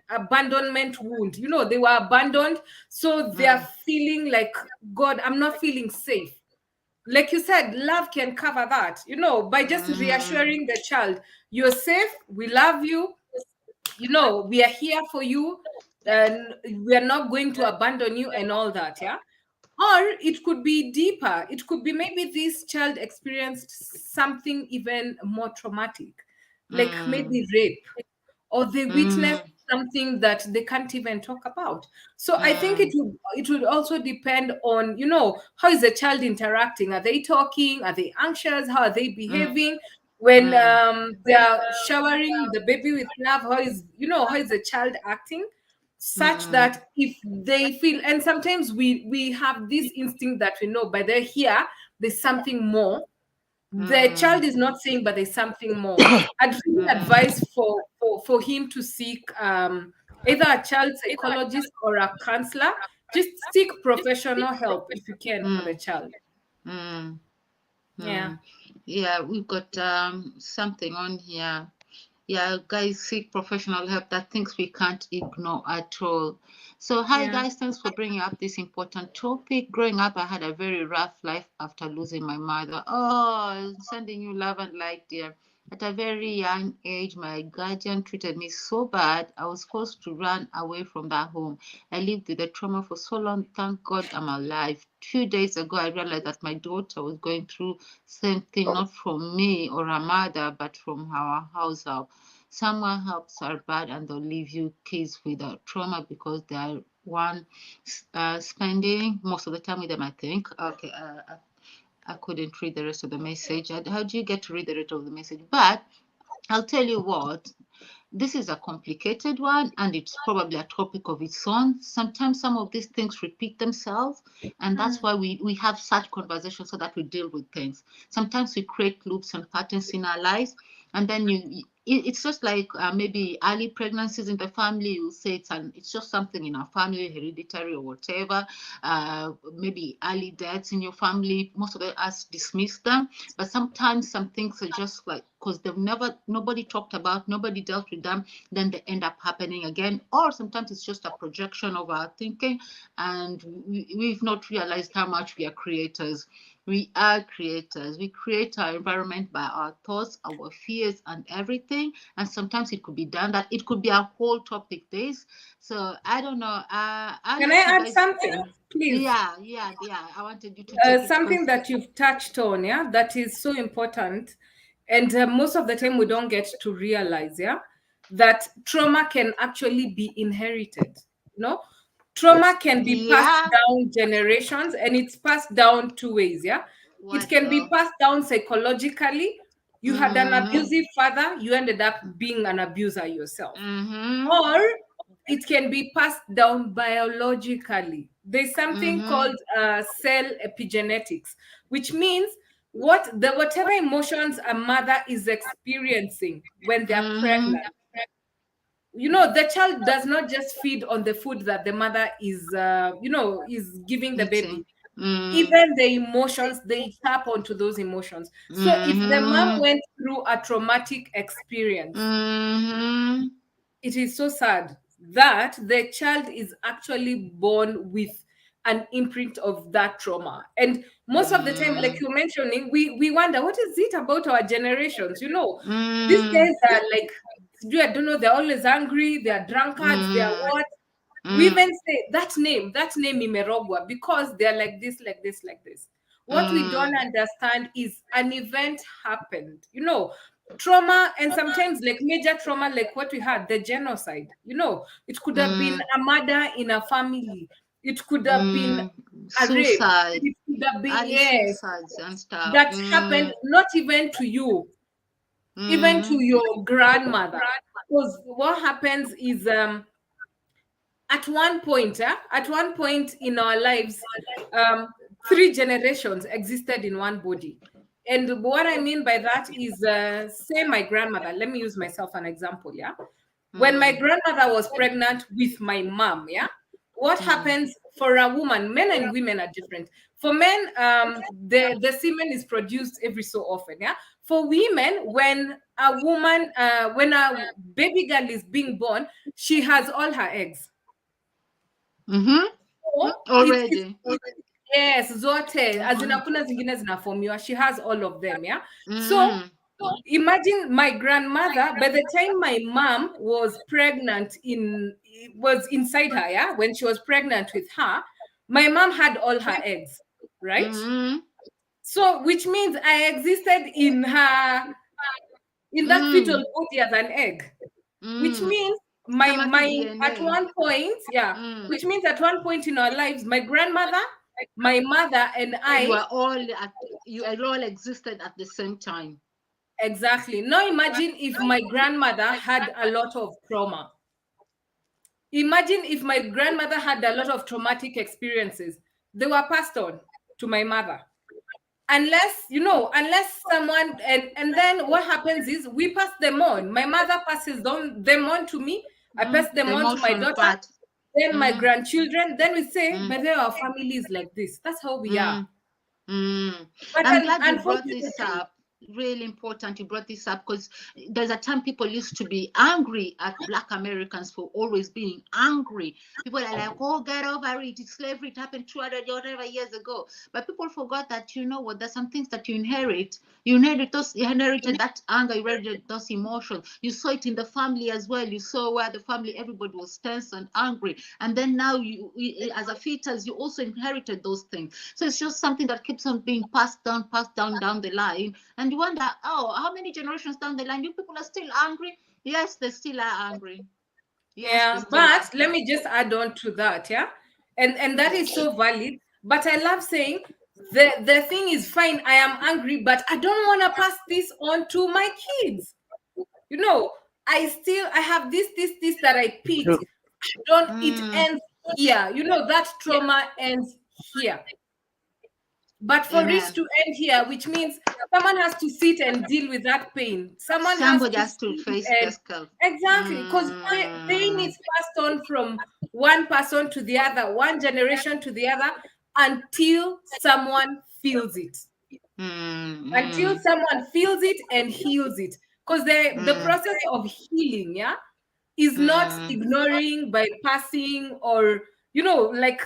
abandonment wound. They were abandoned, so they are mm, feeling like, God, I'm not feeling safe. like you said, love can cover that, by just Mm, reassuring the child, you're safe, we love you, we are here for you, and we are not going to abandon you and all that, yeah. Or it could be deeper. It could be maybe this child experienced something even more traumatic, like mm, maybe rape, or they witnessed mm, something that they can't even talk about. So I think it mm, would it would also depend on, how is the child interacting? Are they talking? Are they anxious? How are they mm, behaving? When mm, they are showering the baby with love, how is the child acting? Such mm, that if they feel, and sometimes we have this instinct that we know, but they're here, there's something more. The child mm, is not saying, but there's something more. I'd really mm, advise for him to seek either a child psychologist or a counselor. Just seek professional help if you can for the mm, child. mm, Yeah. mm. Yeah, we've got something on here. Yeah, guys seek professional help. That things we can't ignore at all. So, hi Yeah. guys, thanks for bringing up this important topic. Growing up, I had a very rough life after losing my mother. Oh, sending you love and light, dear. At a very young age, my guardian treated me so bad, I was forced to run away from that home. I lived with the trauma for so long. Thank God I'm alive. 2 days ago, I realized that my daughter was going through same thing, not from me or her mother, but from our household. Someone helps are bad and they'll leave you kids with a trauma because they are one spending most of the time with them, I think. Okay, I couldn't read the rest of the message. How do you get to read the rest of the message? But I'll tell you what, this is a complicated one and it's probably a topic of its own. Sometimes some of these things repeat themselves, and that's why we have such conversations so that we deal with things. Sometimes we create loops and patterns in our lives, and then it's just like maybe early pregnancies in the family. You say it's just something in our family, hereditary or whatever. Maybe early deaths in your family. Most of us dismiss them, but sometimes some things are just like because nobody talked about, nobody dealt with them, then they end up happening again. Or sometimes it's just a projection of our thinking, and we've not realized how much we are creators. We are creators. We create our environment by our thoughts, our fears, and everything. And sometimes it could be done that. It could be a whole topic this. So I don't know. I'll Can I let you add guys. something, please? Yeah. I wanted you to take it Something because. that you've touched on, yeah, that is so important, and most of the time we don't get to realize, yeah, that trauma can actually be inherited. You know, trauma can be passed Yeah. down generations, and it's passed down two ways. Yeah, it What can be though? passed down psychologically. You had an Mm-hmm. abusive father, you ended up being an abuser yourself, Mm-hmm. or it can be passed down biologically. There's something Mm-hmm. called cell epigenetics, which means whatever emotions a mother is experiencing when they're Mm-hmm. pregnant, the child does not just feed on the food that the mother is giving the Eating. baby. Mm. Even the emotions, they tap onto those emotions. So if the mom Mm-hmm. went through a traumatic experience, Mm-hmm. it is so sad that the child is actually born with an imprint of that trauma. And most of the time, like Mm. you're mentioning, we wonder, what is it about our generations? These Mm. guys are like, I don't know, they're always angry, they're drunkards, they're Mm. what? We Mm. even say that name Imerogwa, because they're like this, like this, like this. What we don't Mm. understand is an event happened. Trauma, and sometimes like major trauma, like what we had, the genocide. It could have been Mm. a murder in a family. It could have been Mm. a rape. Suicide. It could have been, Early yes, suicides and stuff. that happened not even to you, even to Mm. your grandmother. Because what happens is at one point in our lives, um, three generations existed in one body. And what I mean by that is, say my grandmother, let me use myself an example, yeah. When my Mm. grandmother was pregnant with my mom, yeah, what Mm. happens for a woman? Men and women are different. For men, the semen is produced every so often, yeah. For women, when a baby girl is being born, she has all her eggs. Mm-hmm. So it's Already. Yes, zote. As in Mm-hmm. hakuna zingine zinaformiwa. She has all of them, yeah? So Mm-hmm. imagine my grandmother, by the time my mom was pregnant was inside her, yeah, when she was pregnant with her, my mom had all her eggs, right? Mm-hmm. So which means I existed in that fetal Mm. body as an egg, which Mm. means Kama ki my at DNA. one point, yeah, Mm. which means at one point in our lives, my grandmother, my mother, and You I. are all you all existed at the same time. Exactly. Now imagine if my grandmother had a lot of trauma. Imagine if my grandmother had a lot of traumatic experiences. They were passed on to my mother. Unless someone, and then what happens is we pass them on. My mother passes them on to me. I pass The them on to my emotion daughter, part. then my Mm. grandchildren. Then we say, Mm. but then our family is like this. That's how we are. Mm. Mm. But I'm glad you brought this unfortunately, up. Really important you brought this up because there's a time people used to be angry at Black Americans for always being angry. People are like, oh, get over it. It's slavery. It happened 200 or whatever years ago. But people forgot that, you know what, there's some things that you inherit. You inherited that anger, you inherited those emotions. You saw it in the family as well. You saw where the family, everybody was tense and angry. And then now as a fetus, you also inherited those things. So it's just something that keeps on being passed down the line. And you wonder, oh, how many generations down the line, you people are still angry? Yes, they still are angry. Yes, they yeah, still but are. let me just add on to that, yeah. And that is so valid. But I love saying the thing is fine, I am angry, but I don't want to pass this on to my kids. You know, I have this that I picked. True. Don't it Mm, ends here. That trauma ends here. But for it amen. to end here, which means someone has to sit and deal with that pain. Someone has Somebody to has to sit face and the skull. exactly, because pain Mm, is passed on from one person to the other, one generation to the other, until someone feels it. Until mm, someone feels it and heals it. Because the mm, process of healing, yeah, is not mm, ignoring, bypassing, or like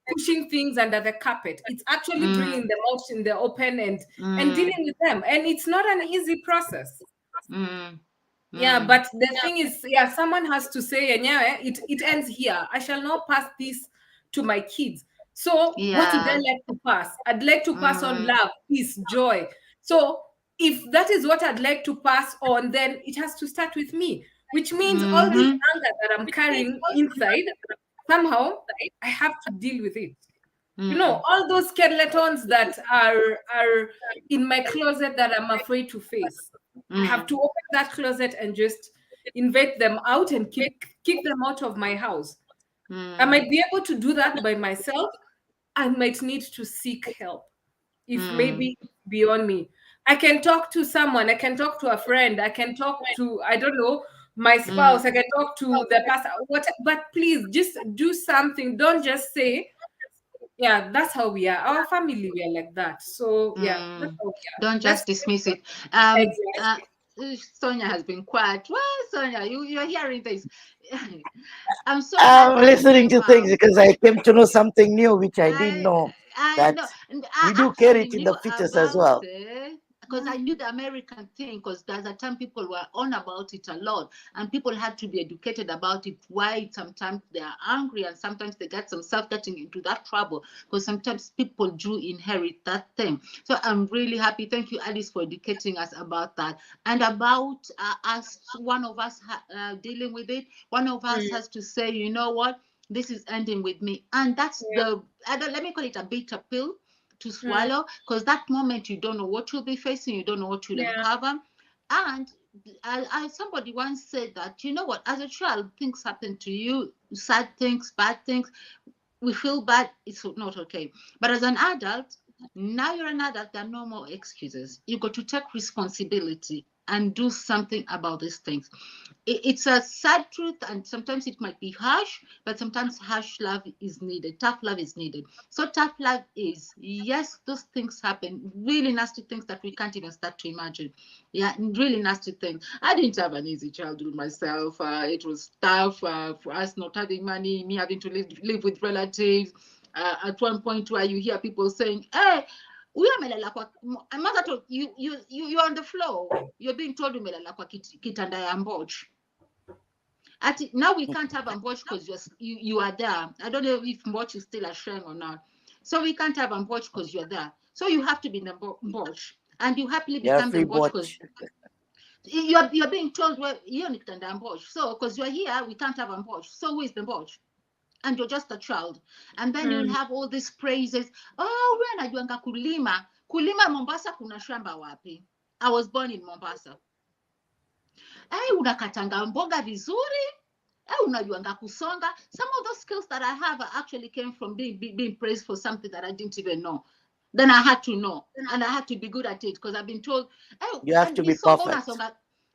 pushing things under the carpet. It's actually mm, bringing them out in the open and mm, dealing with them, and it's not an easy process. mm, Yeah, mm. but the thing is, yeah, someone has to say, and yeah, it ends here. I shall not pass this to my kids. So what would I Yeah. like to pass? I'd like to pass on Mm, love, peace, joy. So if that is what I'd like to pass on, then it has to start with me, which means all this mm-hmm, anger that I'm carrying inside, somehow I have to deal with it. mm, All those skeletons that are in my closet that I'm afraid to face. I have mm, to open that closet and just invite them out and kick them out of my house. I mm, might be able to do that by myself. I might need to seek help if mm, maybe beyond me. I can talk to someone, I can talk to a friend, I can talk to, I don't know, my mm, spouse, I can talk to the pastor, but please just do something. Don't just say, yeah, that's how we are. Our family, we are like that. So yeah, that's mm. how we are. Don't Let's just dismiss it. Um, exist. uh, Sonia has been quiet. Well, Sonia, you're hearing things. I'm so glad I'm that you listening came to things up. because I came to know something new which I didn't I know, I that know, and I we do carry actually it in knew the fetus as about well. it because I knew the American thing. Because there's a time people were on about it a lot, and people had to be educated about it. Why sometimes they are angry, and sometimes they get themselves getting into that trouble. Because sometimes people do inherit that thing. So I'm really happy. Thank you, Alice, for educating us about that and about us. One of us dealing with it. One of us Mm, has to say, you know what? This is ending with me, and that's yeah, the let me call it a bitter pill to mm, swallow, because that moment you don't know what you'll be facing, you don't know what you'll yeah, uncover. And somebody once said that, you know what, as a child, things happen to you, sad things, bad things, we feel bad, it's not okay. But as an adult, now you're an adult, there are no more excuses. You got to take responsibility and do something about these things. It's a sad truth, and sometimes it might be harsh, but sometimes harsh love is needed, tough love is needed. So tough love is, yes, those things happen, really nasty things that we can't even start to imagine. Yeah, really nasty things. I didn't have an easy childhood myself. It was tough for us not having money, me having to live with relatives. at one point where you hear people saying, hey, huyu amelala kwa mother told you're on the floor, you're being told umelala kwa kitanda ya mboch. Now we can't have a mboch because you are there. I don't know if mboch is still a shrine or not. So we can't have a mboch because you're there. So you have to be in the mboch. And you happily Yeah, become the free mboch because watch. you're being told, well, you're not the mboch. So because you're here, we can't have a mboch. So who is the mboch? And you're just a child. And then you'll have all these praises. Oh, wewe najuanga kulima. Kulima Mombasa kuna shamba wapi? I was born in Mombasa. Hey, unakatanga mboga vizuri. Hey, unajuanga kusonga. Some of those skills that I have actually came from being praised for something that I didn't even know. Then I had to know. And I had to be good at it because I've been told, hey, You have and to be isonga perfect. unasonga.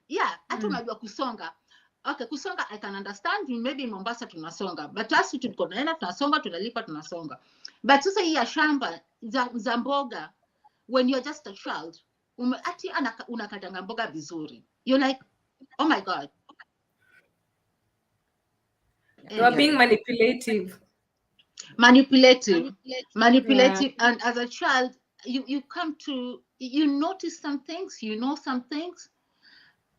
Yeah, hata unajua kusonga. Okay, kusonga I can understand. Maybe in Mombasa tunasonga, but last tuko naenda tunasonga, tunalipa tunasonga. But sasa hii ya shamba za mboga, when you're just a child, ati unakatanga mboga vizuri. You're like, oh my God. You are being Anyway, manipulative. Yeah. manipulative, and as a child, you come to you notice some things, you know some things.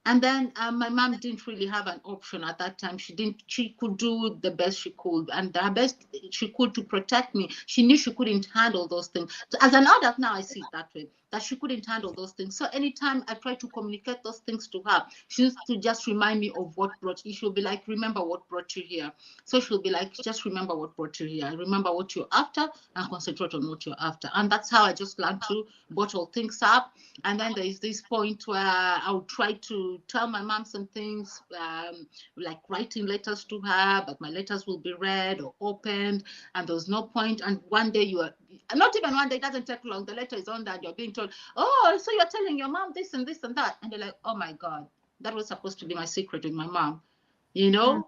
And then my mom didn't really have an option at that time. She could do the best she could, and the best she could to protect me. She knew she couldn't handle those things. So as an adult now, I see it that way, that she couldn't handle those things. So anytime I try to communicate those things to her, she used to just remind me of what brought you. She'll be like, remember what brought you here. So she'll be like, just remember what brought you here. Remember what you're after and concentrate on what you're after. And that's how I just learned to bottle things up. And then there is this point where I would try to tell my mom some things, like writing letters to her, but my letters will be read or opened, and there was no point. And one day you are, not even one day, it doesn't take long. The letter is on that you're being told, oh, so you're telling your mom this and this and that. And they're like, oh my God, that was supposed to be my secret with my mom, you know?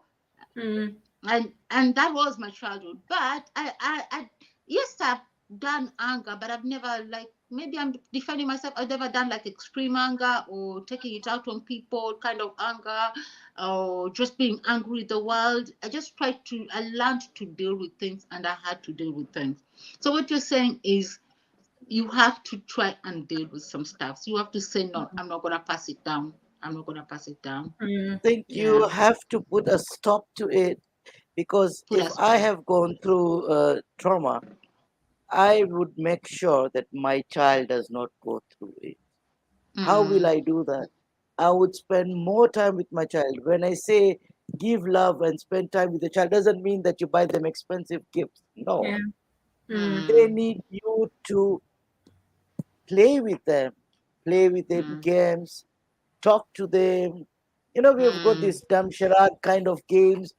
Mm. And that was my childhood. But I yes, I've done anger, but I've never, like, maybe I'm defending myself. I've never done like extreme anger or taking it out on people kind of anger, or just being angry with the world. I learned to deal with things, and I had to deal with things. So what you're saying is you have to try and deal with some stuff. So you have to say, no, I'm not gonna pass it down. I'm not gonna pass it down. I think you Yeah. have to put a stop to it, because Put if a I stop. have gone through trauma, I would make sure that my child does not go through it. How will Mm, I do that? I would spend more time with my child. When I say give love and spend time with the child, doesn't mean that you buy them expensive gifts. No, Yeah. Mm. they mm, need you to play with them mm, games, talk to them. You know, we've got mm, these dumb charade kind of games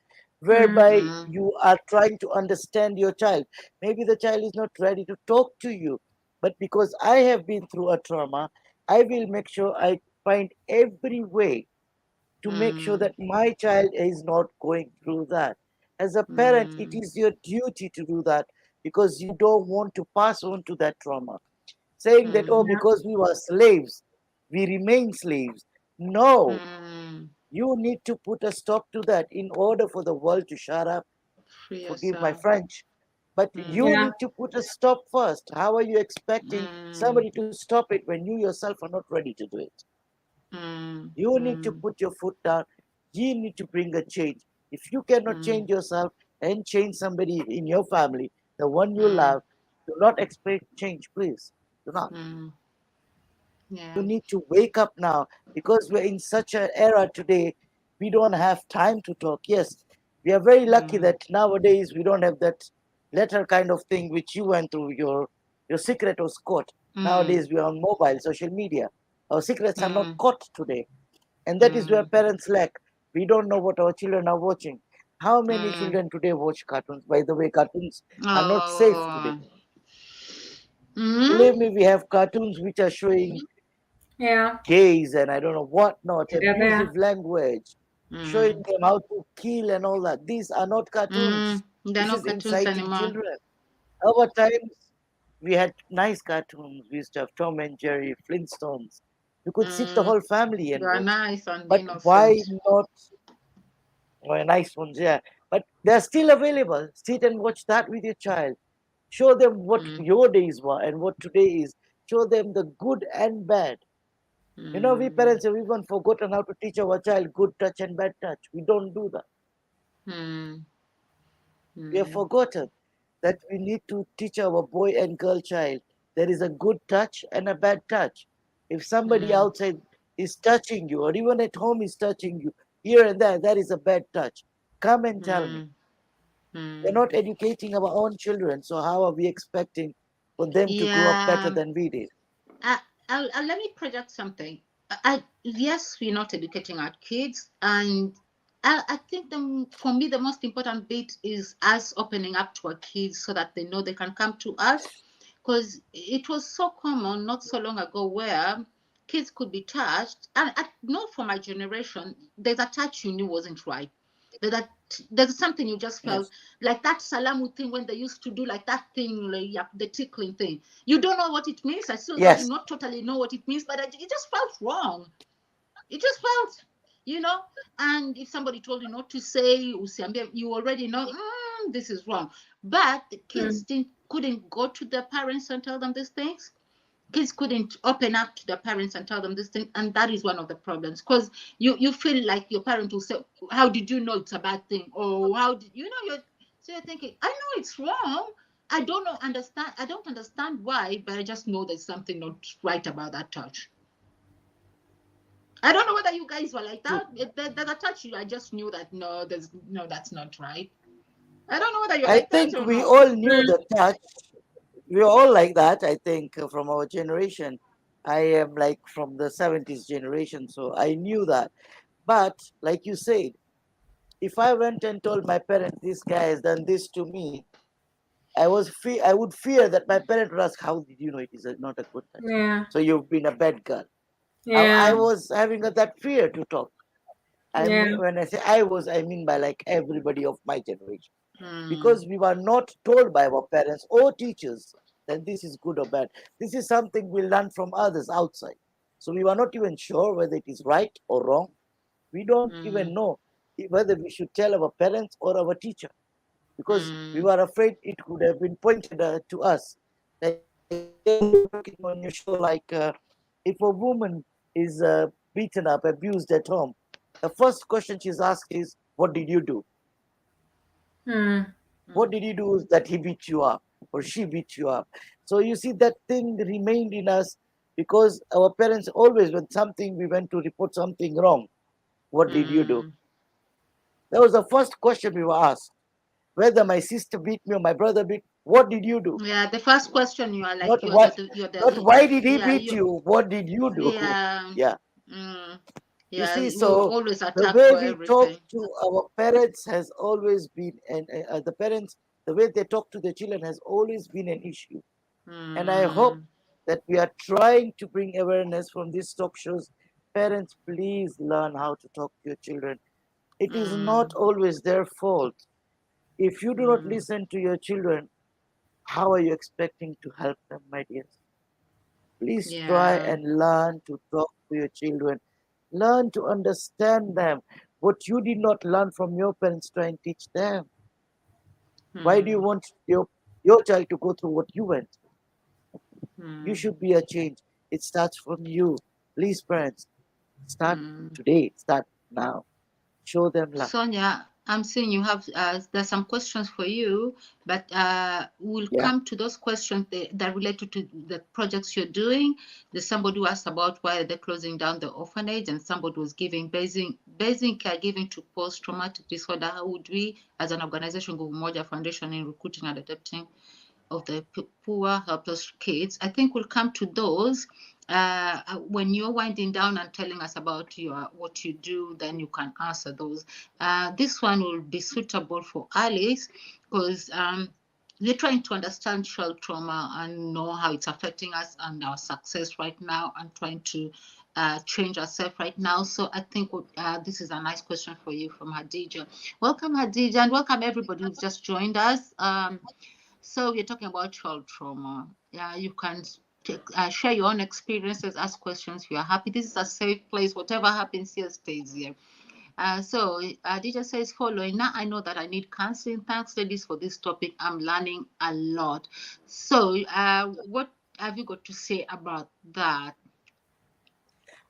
Mm. whereby mm, you are trying to understand your child. Maybe the child is not ready to talk to you, but because I have been through a trauma, I will make sure I find every way to make sure mm, that my child is not going through that. As a parent, it mm, is your duty to do that, because you don't want to pass on to that trauma. Saying that, oh, mm, Yeah. because we were slaves, we remain slaves. No, mm. you need to put a stop to that in order for the world to shut up. Free Forgive my yourself. French. But Mm, you Yeah. need to put a stop first. How are you expecting mm, somebody to stop it when you yourself are not ready to do it? mm, You need to mm, put your foot down. You need to bring a change. If you cannot mm, change yourself and change somebody in your family, the one you mm, love, do not expect change, please. Do not. mm. You Yeah. need to wake up now, because we're in such an era today. We don't have time to talk. Yes, we are very lucky Mm, that nowadays we don't have that letter kind of thing which you went through. Your secret was caught. mm, Nowadays we are on mobile, social media. Our secrets are not mm, caught today. And that is where mm, parents lack. We don't know what our children are watching. How many mm. children today watch cartoons? By the way, cartoons are not safe today. Oh. Mm, Believe me, we have cartoons which are showing Yeah. gays and I don't know what not, They're there. abusive language, showing mm, them how to kill and all that. These are not cartoons. mm. There are This no is cartoons inciting anymore. children. Our times, we had nice cartoons. We used to have Tom and Jerry, Flintstones. You could sit the Mm. whole family They and are watch. nice and But why innocent. not? Well, nice ones, yeah. But they're still available. Sit and watch that with your child. Show them what mm, your days were and what today is. Show them the good and bad. We mm, parents have even forgotten how to teach our child good touch and bad touch. We don't do that. mm, We have mm, forgotten that we need to teach our boy and girl child there is a good touch and a bad touch. If somebody mm, outside is touching you, or even at home is touching you, here and there, that is a bad touch. Come and tell me. mm, We're mm. not educating our own children, so how are we expecting for them to grow up better Yeah. than we did? I, let me project something. Yes, we're not educating our kids, and I think for me the most important bit is us opening up to our kids so that they know they can come to us, because it was so common not so long ago where kids could be touched, and I know for my generation, there's a touch you knew wasn't right. That there's something you just felt Yes, like that salamu thing when they used to do like that thing, like yeah, the tickling thing. You don't know what it means. I still don't yes, not totally know what it means, but it just felt wrong. It just felt, you know. And if somebody told you not to say usiambie, you already know this is wrong. But the kids Mm. couldn't go to their parents and tell them these things. Kids couldn't open up to their parents and tell them this thing, and that is one of the problems, because you feel like your parent will say, how did you know it's a bad thing, or how did you know you're so you're thinking, I know it's wrong. I don't understand why, but I just know there's something not right about that touch. I don't know whether you guys were like true. that. There's a touch I just knew that no, there's no, that's not right. I don't know whether you're I like that think or we not. all knew Mm. the touch. We're all like that, I think, from our generation. I am like from the 70s generation, so I knew that. But like you said, if I went and told my parents this guy has done this to me, I would fear that my parent would ask, how did you know it is not a good touch? Yeah. So you've been a bad girl. I Yeah. was having that fear to talk. I Yeah. mean, when I say I was, I mean by like everybody of my generation, Mm, because we were not told by our parents or teachers that this is good or bad. This is something we learn from others outside. So we were not even sure whether it is right or wrong. We don't even mm, know whether we should tell our parents or our teacher, because we mm, were afraid it could have been pointed to us. Like working on your show, like if a woman is beaten up, abused at home, the first question she's asked is, "What did you do? Mm. What mm, did you do that he beat you up or she beat you up?" So you see that thing remained in us because our parents always, when something we went to report something wrong, what did you do? mm. That was the first question we were asked. Whether my sister beat me or my brother beat, what did you do? Yeah, the first question you are like Not what, you're not the why did he yeah beat you you? What did you do? yeah Yeah. mm, You yeah see, we were so always the attacked way for we talk everything. to our parents has always been, and the parents, the way they talk to their children has always been an issue. And I hope Mm, that we are trying to bring awareness from these talk shows. Parents, please learn how to talk to your children. It is not mm, always their fault. If you do not mm, listen to your children, how are you expecting to help them, my dears? Please try yeah. and learn to talk to your children. Learn to understand them. What you did not learn from your parents, try and teach them. Why do you Mm, want your child to go through what you went through? You mm, should be a change. It starts from you. Please, parents, start mm. today. Start now. Show them love. Sonia, I'm seeing you have there's some questions for you, but we'll Yeah. come to those questions that related to the projects you're doing. There's somebody who asked about why they're closing down the orphanage, and somebody was giving basic caregiving to post-traumatic disorder. How would we, as an organization, Nguvu Moja Foundation, in recruiting and adapting of the poor, helpless kids? I think we'll come to those when you're winding down and telling us about your what you do. Then you can answer those. This one will be suitable for Alice because we're trying to understand child trauma and know how it's affecting us and our success right now, and trying to change ourselves right now. So I think this is a nice question for you from Hadija. Welcome, Hadija, and welcome everybody who's just joined us. So we're talking about child trauma. Yeah, you can share your own experiences, ask questions. If you are happy, this is a safe place. Whatever happens here stays here. Dija says following. Now I know that I need counseling. Thanks, ladies, for this topic. I'm learning a lot. So, what have you got to say about that?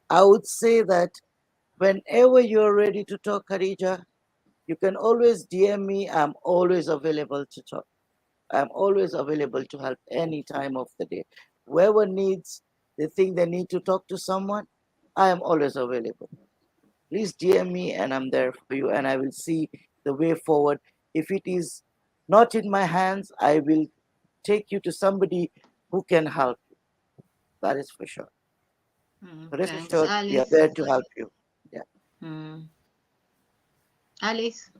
I would say that whenever you're ready to talk, Khadija, you can always DM me. I'm always available to talk. I'm always available to help any time of the day. Whoever needs, they think they need to talk to someone, I am always available. Please DM me and I'm there for you and I will see the way forward. If it is not in my hands, I will take you to somebody who can help you. That is for sure. So rest Thanks, assured, we are Alice. there to help you. Yeah. Alice,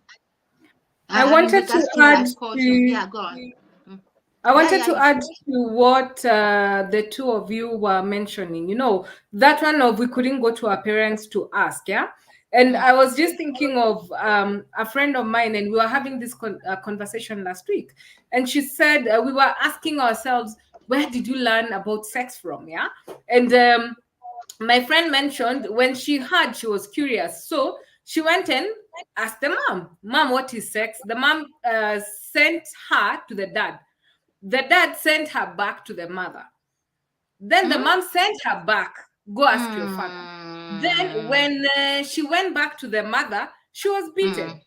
I in wanted to regards to add life coaching, to yeah, go on. Mm. I Yeah, wanted yeah, to yeah. add to what the two of you were mentioning. You know, that one of we couldn't go to our parents to ask, yeah? And Mm, I was just thinking of a friend of mine, and we were having this conversation last week. And she said, we were asking ourselves, where did you learn about sex from, yeah? And my friend mentioned when she heard, she was curious. So she went and asked the mom, what is sex? The mom sent her to the dad. The dad sent her back to the mother. Then the mm, mom sent her back. Go ask your father. Then, mm, when she went back to the mother, she was beaten. mm,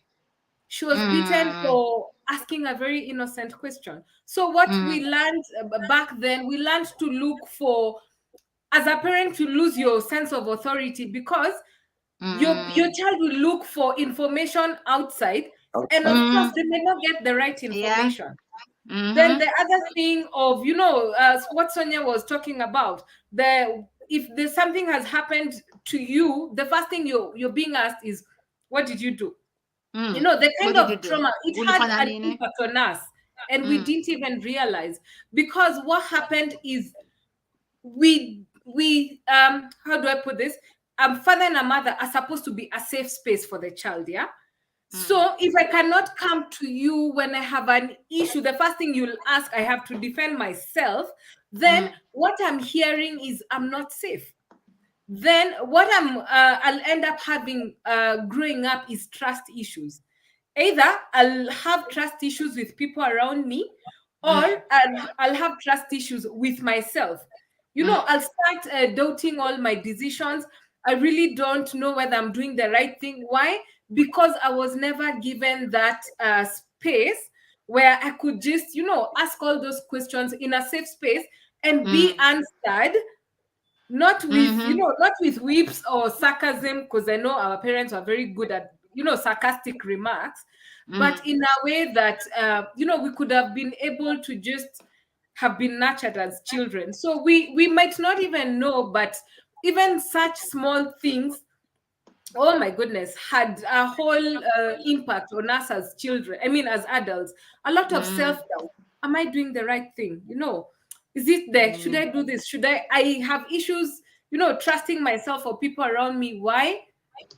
She was beaten mm, for asking a very innocent question. So, what we mm, learned back then, we learned to look for, as a parent, to lose your sense of authority because your mm, child will look for information outside, and of Outside. course, mm. they may not get the right Yeah. information. Then Mm-hmm. the other thing of, what Sonia was talking about, the if there's something has happened to you, the first thing you're being asked is, what did you do? Mm. The What kind did you of do? trauma it had Ulifanya an nini? impact on us, and we Mm, didn't even realize, because what happened is, we how do I put this? Father and a mother are supposed to be a safe space for the child, yeah. mm, So if I cannot come to you when I have an issue, the first thing you'll ask, I have to defend myself. Then mm, what I'm hearing is I'm not safe. Then what I'll end up having growing up is trust issues. Either I'll have trust issues with people around me, or mm, I'll have trust issues with myself. mm, I'll start doubting all my decisions. I really don't know whether I'm doing the right thing. Why? Because I was never given that space where I could just, ask all those questions in a safe space and be mm, answered, not with, mm-hmm, not with whips or sarcasm, because I know our parents are very good at, sarcastic remarks, but mm, in a way that we could have been able to just have been nurtured as children. So we might not even know, but even such small things, oh my goodness, had a whole impact on us as children. I mean, as adults, a lot of mm, self-doubt. Am I doing the right thing? Is it there? Should mm, I do this? I have issues, trusting myself or people around me. Why?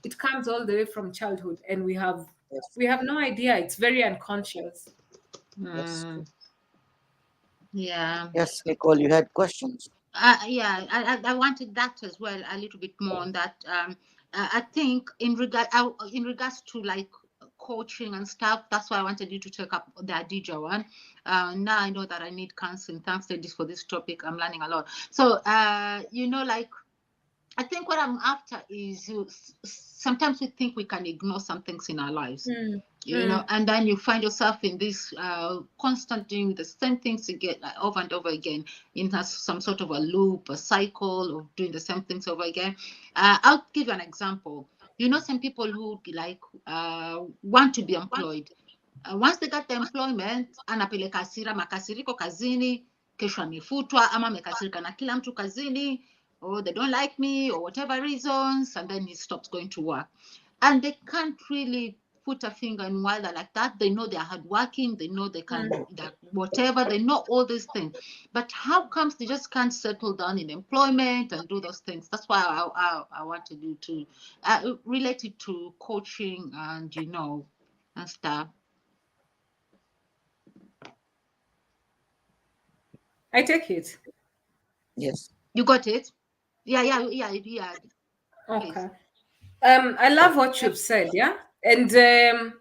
It comes all the way from childhood, and we have Yes. we have no idea. It's very unconscious. Yes. mm. Yeah. Yes, Nicole, you had questions. Yeah, I wanted that as well, a little bit more on that. I think in regards to like coaching and stuff, that's why I wanted you to take up the Adija one. Now I know that I need counseling. Thanks, ladies, for this topic. I'm learning a lot. So, like I think what I'm after is sometimes we think we can ignore some things in our lives, Mm, mm, and then you find yourself in this constant doing the same things again, like over and over again, in some sort of a loop, a cycle of doing the same things over again. I'll give you an example. Some people who like want to be employed. Once they got the employment, anapeleka hasira, makasiriko kazini, kesho amefutwa ama amekasirika na kila mtu kazini, or they don't like me, or whatever reasons, and then he stops going to work. And they can't really put a finger in why they're like that. They know they're hardworking, they know they can, mm. that whatever, they know all these things. But how comes they just can't settle down in employment and do those things? That's why I wanted you to relate it to coaching and stuff. I take it. Yes. You got it? Yeah, yeah, yeah, yeah. Please. Okay. I love what you've said, yeah, and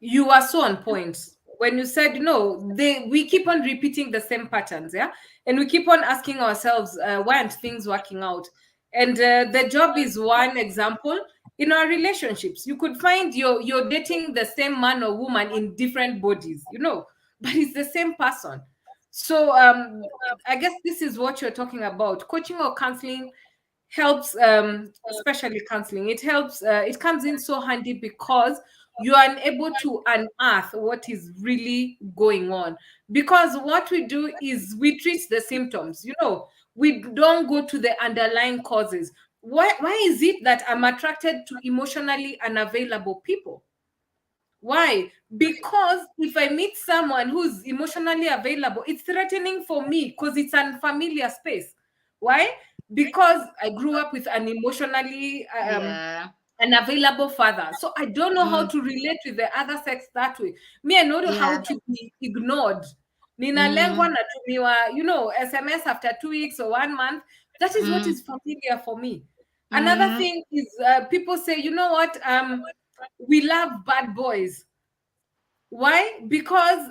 you are so on point when you said no. We keep on repeating the same patterns, yeah, and we keep on asking ourselves, why aren't things working out? And the job is one example. In our relationships, you could find you're dating the same man or woman in different bodies, but it's the same person. So I guess this is what you're talking about. Coaching or counseling helps, especially counseling. It helps, it comes in so handy because you are able to unearth what is really going on. Because what we do is we treat the symptoms, we don't go to the underlying causes. Why is it that I'm attracted to emotionally unavailable people? Why? Because if I meet someone who's emotionally available, it's threatening for me because it's an unfamiliar space. Why? Because I grew up with an emotionally Yeah. unavailable father. So I don't know how Mm. to relate with the other sex that way. Me, I know how Yeah. to be ignored. Ninalengwa Mm. natumiwa, SMS after 2 weeks or 1 month. That is what Mm. is familiar for me. Another Mm. thing is, people say, you know what? We love bad boys. Why? Because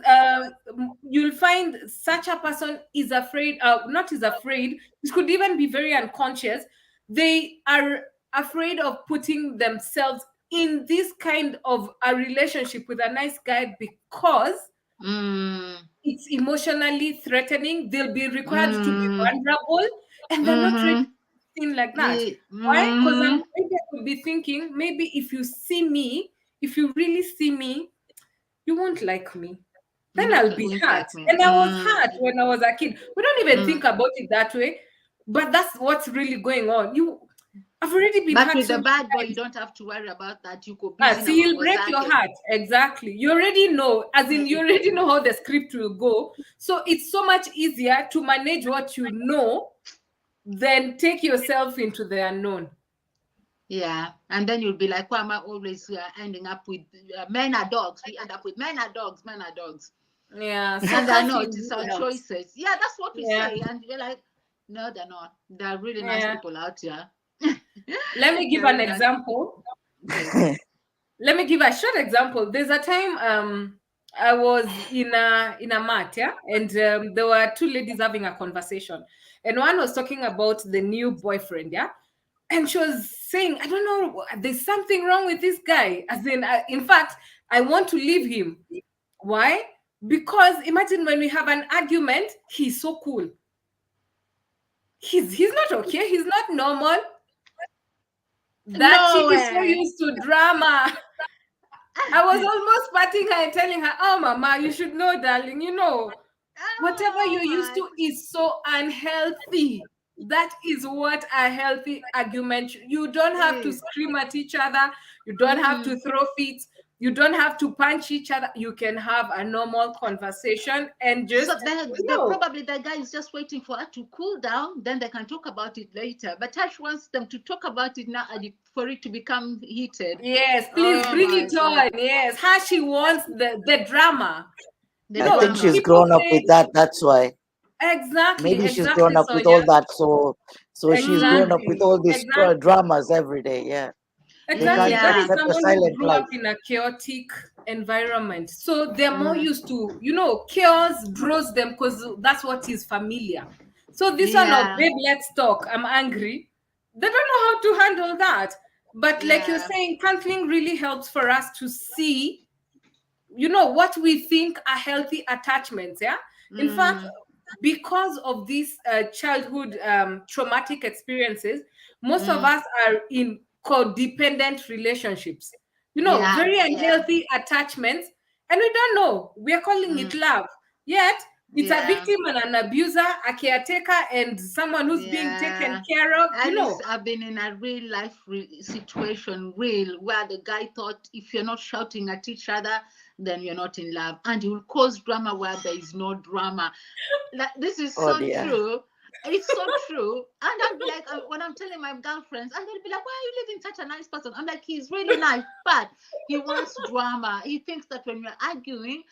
you'll find such a person is afraid, not is afraid, it could even be very unconscious. They are afraid of putting themselves in this kind of a relationship with a nice guy because Mm. it's emotionally threatening. They'll be required to be Mm. vulnerable and they're not ready Mm-hmm. to be seen like that. Why? Because Mm-hmm. maybe I could be thinking, maybe if you see me, if you really see me, you won't like me. You Then I'll be won't hurt. like me. And I was Mm. hurt when I was a kid. We don't even Mm. think about it that way, but that's what's really going on. I've already been But hurt with so the many bad boy, you times. don't have to worry about that. You go Ah, busy na see, you'll mambo break your zake. heart. Exactly. You already know, as in, you already know how the script will go. So it's so much easier to manage what you know than take yourself into the unknown. Yeah, and then you'll be like, why am I always ending up with men are dogs? We end up with men are dogs, men are dogs. Yeah. So And I know counseling it is our really helps. choices. Yeah, that's what we Yeah. say. And we're like, no, they're not. They're really nice Yeah. people out here. Let me give They're an really nice people. example. Yes. Let me give a short example. There's a time I was in a mat, yeah, and there were two ladies having a conversation, and one was talking about the new boyfriend, yeah, and she was saying, I don't know, there's something wrong with this guy. As in fact, I want to leave him. Why? Because imagine when we have an argument, he's so cool. He's not okay. He's not normal. That No chick is so way. used to drama. I was almost patting her and telling her, oh, mama, you should know, darling, whatever Oh you're used my. to is so unhealthy. That is what a healthy argument. You don't have to Is. scream at each other. You don't have to Mm. throw feet. You don't have to punch each other. You can have a normal conversation and So just, the probably the guy is just waiting for her to cool down, then they can talk about it later. But Tash wants them to talk about it now and for it to become heated. yes, please Oh bring my it god. on. Yes, how she wants the drama. The I think she's drama. People grown up say with that. That's why. exactly, Maybe she's grown exactly, up with all Sonia. that. So she's grown Mm. up with Exactly, all these exactly. dramas every day. Yeah. They Exactly. can't That is Yeah. accept a someone who silent grew up life. in a chaotic environment. So they're more Mm. used to, chaos draws them because that's what is familiar. So this one of, Yeah. babe, let's talk, I'm angry. They don't know how to handle that. But like you're Yeah. saying, counseling really helps for us to see, what we think are healthy attachments. Yeah. In fact, Mm. because of these childhood traumatic experiences, most of Mm. us are in codependent relationships, Yeah. very Yeah. unhealthy attachments, and we don't know. We are calling it Mm. love, yet it's a Yeah. victim and an abuser, a caretaker, and someone who's being taken Yeah. care of. Alice, I've been in a real life situation, where the guy thought if you're not shouting at each other, then you're not in love, and you will cause drama where there is no drama. Like, this is Oh so dear. true. It's so true. And I'll be like, when I'm telling my girlfriends, and they'll be like, why are you living such a nice person? I'm like, he's really nice, but he wants drama. He thinks that when we're arguing,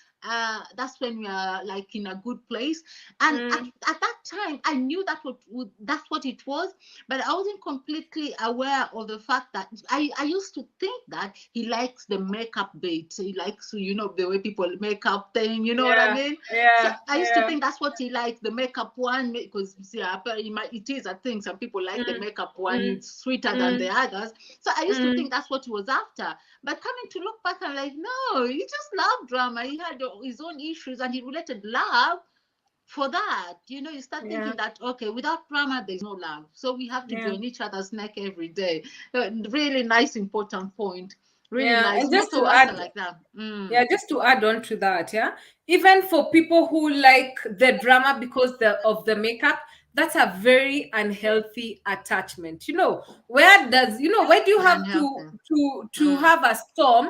that's when we are like in a good place. And Mm. at that time, I knew that's what it was, but I wasn't completely aware of the fact that I used to think that he likes the makeup bait. He likes, the way people make up thing, you know what I Yeah, mean? So yeah, I used to yeah. think that's what he liked, the makeup one, because see, it is a thing. Some people like the Mm, makeup one, mm, it's sweeter than the mm, others. So I used to mm. think that's what he was after. But coming to look back, I'm like, no, he just loved drama. He had his own issues and he related love for that. You start Yeah, thinking that, okay, without drama, there's no love. So we have to be yeah, on each other's neck every day. Really nice, important point. Really yeah. nice. And just to Motives are add, like that. yeah, just to add on to that, yeah, even for people who like the drama because of the makeup, that's a very unhealthy attachment. Where do you have to Unhealthy. have a storm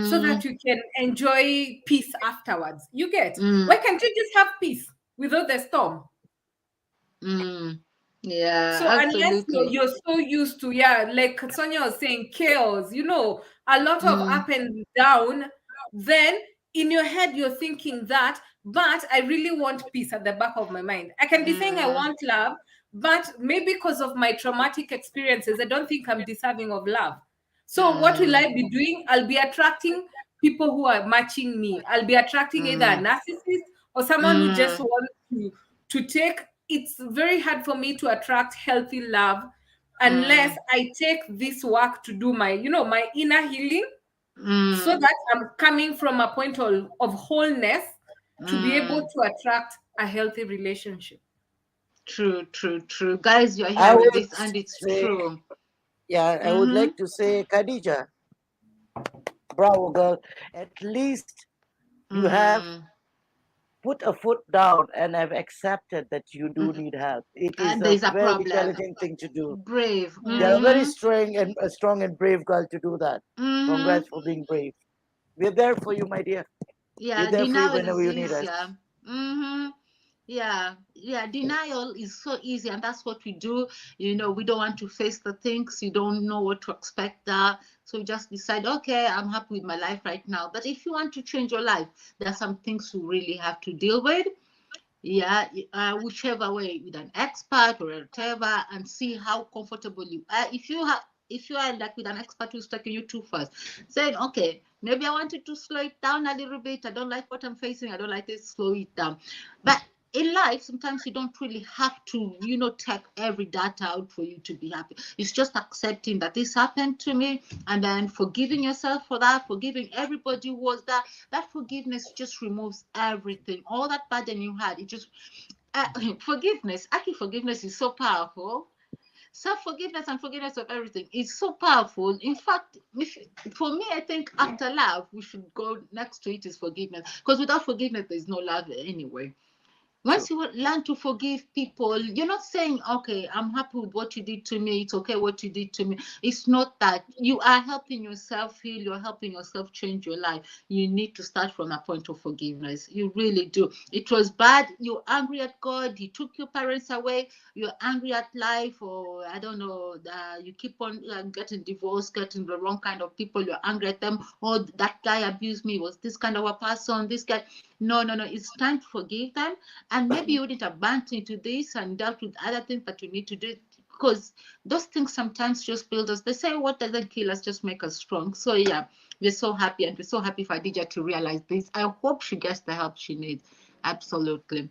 so that Mm, you can enjoy peace afterwards? You get, why mm, can't you just have peace without the storm? mm. Yeah, So unless absolutely. you're so used to, yeah, like Sonia was saying, chaos, a lot of Mm, up and down, then in your head you're thinking that, but I really want peace at the back of my mind. I can be saying I mm, want love, but maybe because of my traumatic experiences, I don't think I'm deserving of love. So what will mm, I be doing? I'll be attracting people who are matching me. I'll be attracting either a mm, narcissist or someone who just mm, wants to take. It's very hard for me to attract healthy love unless mm, I take this work to do my inner healing, so mm, that I'm coming from a point of wholeness to be able mm. to attract a healthy relationship. True, true, true. Guys, you're I hearing would this, and it's say, true. yeah, I would Mm-hmm. like to say, Khadija, bravo girl. At least you have Mm. put a foot down and have accepted that you do Mm. need help. It is And a there's a very problem. challenging thing to do. Brave. You Yeah. are very Mm-hmm. strong and brave girl to do that. Mm-hmm. Congrats for being brave. We're there for you, my dear. We're Yeah, there for you denial whenever is you need us. easier. Mm-hmm. Yeah, yeah, denial is so easy, and that's what we do. We don't want to face the things, you don't know what to expect there. So you just decide, okay, I'm happy with my life right now. But if you want to change your life, there are some things you really have to deal with. Yeah, whichever way, with an expert or whatever, and see how comfortable you are. If you are like with an expert who's taking you too fast, saying, okay, maybe I wanted to slow it down a little bit. I don't like what I'm facing. I don't like this. Slow it down. But in life, sometimes you don't really have to, take every data out for you to be happy. It's just accepting that this happened to me, and then forgiving yourself for that, forgiving everybody who was that. That forgiveness just removes everything, all that burden you had. It just uh, forgiveness. Actually, forgiveness is so powerful. Self-forgiveness and forgiveness of everything is so powerful. In fact, for me, I think after love, we should go next to it is forgiveness, because without forgiveness, there's no love anyway. True. Once you learn to forgive people, you're not saying, okay, I'm happy with what you did to me, it's okay what you did to me. It's not that. You are helping yourself heal, you're helping yourself change your life. You need to start from a point of forgiveness. You really do. It was bad, you're angry at God, he took your parents away, you're angry at life, or I don't know, you keep on getting divorced, getting the wrong kind of people, you're angry at them. Oh, that guy abused me, was this kind of a person, this guy. No, no, no, it's time to forgive them. And maybe you wouldn't have bumped into this and dealt with other things that you need to do, because those things sometimes just build us. They say what doesn't kill us just make us strong. So yeah, we're so happy, and we're so happy for Adija to realize this. I hope she gets the help she needs. Absolutely.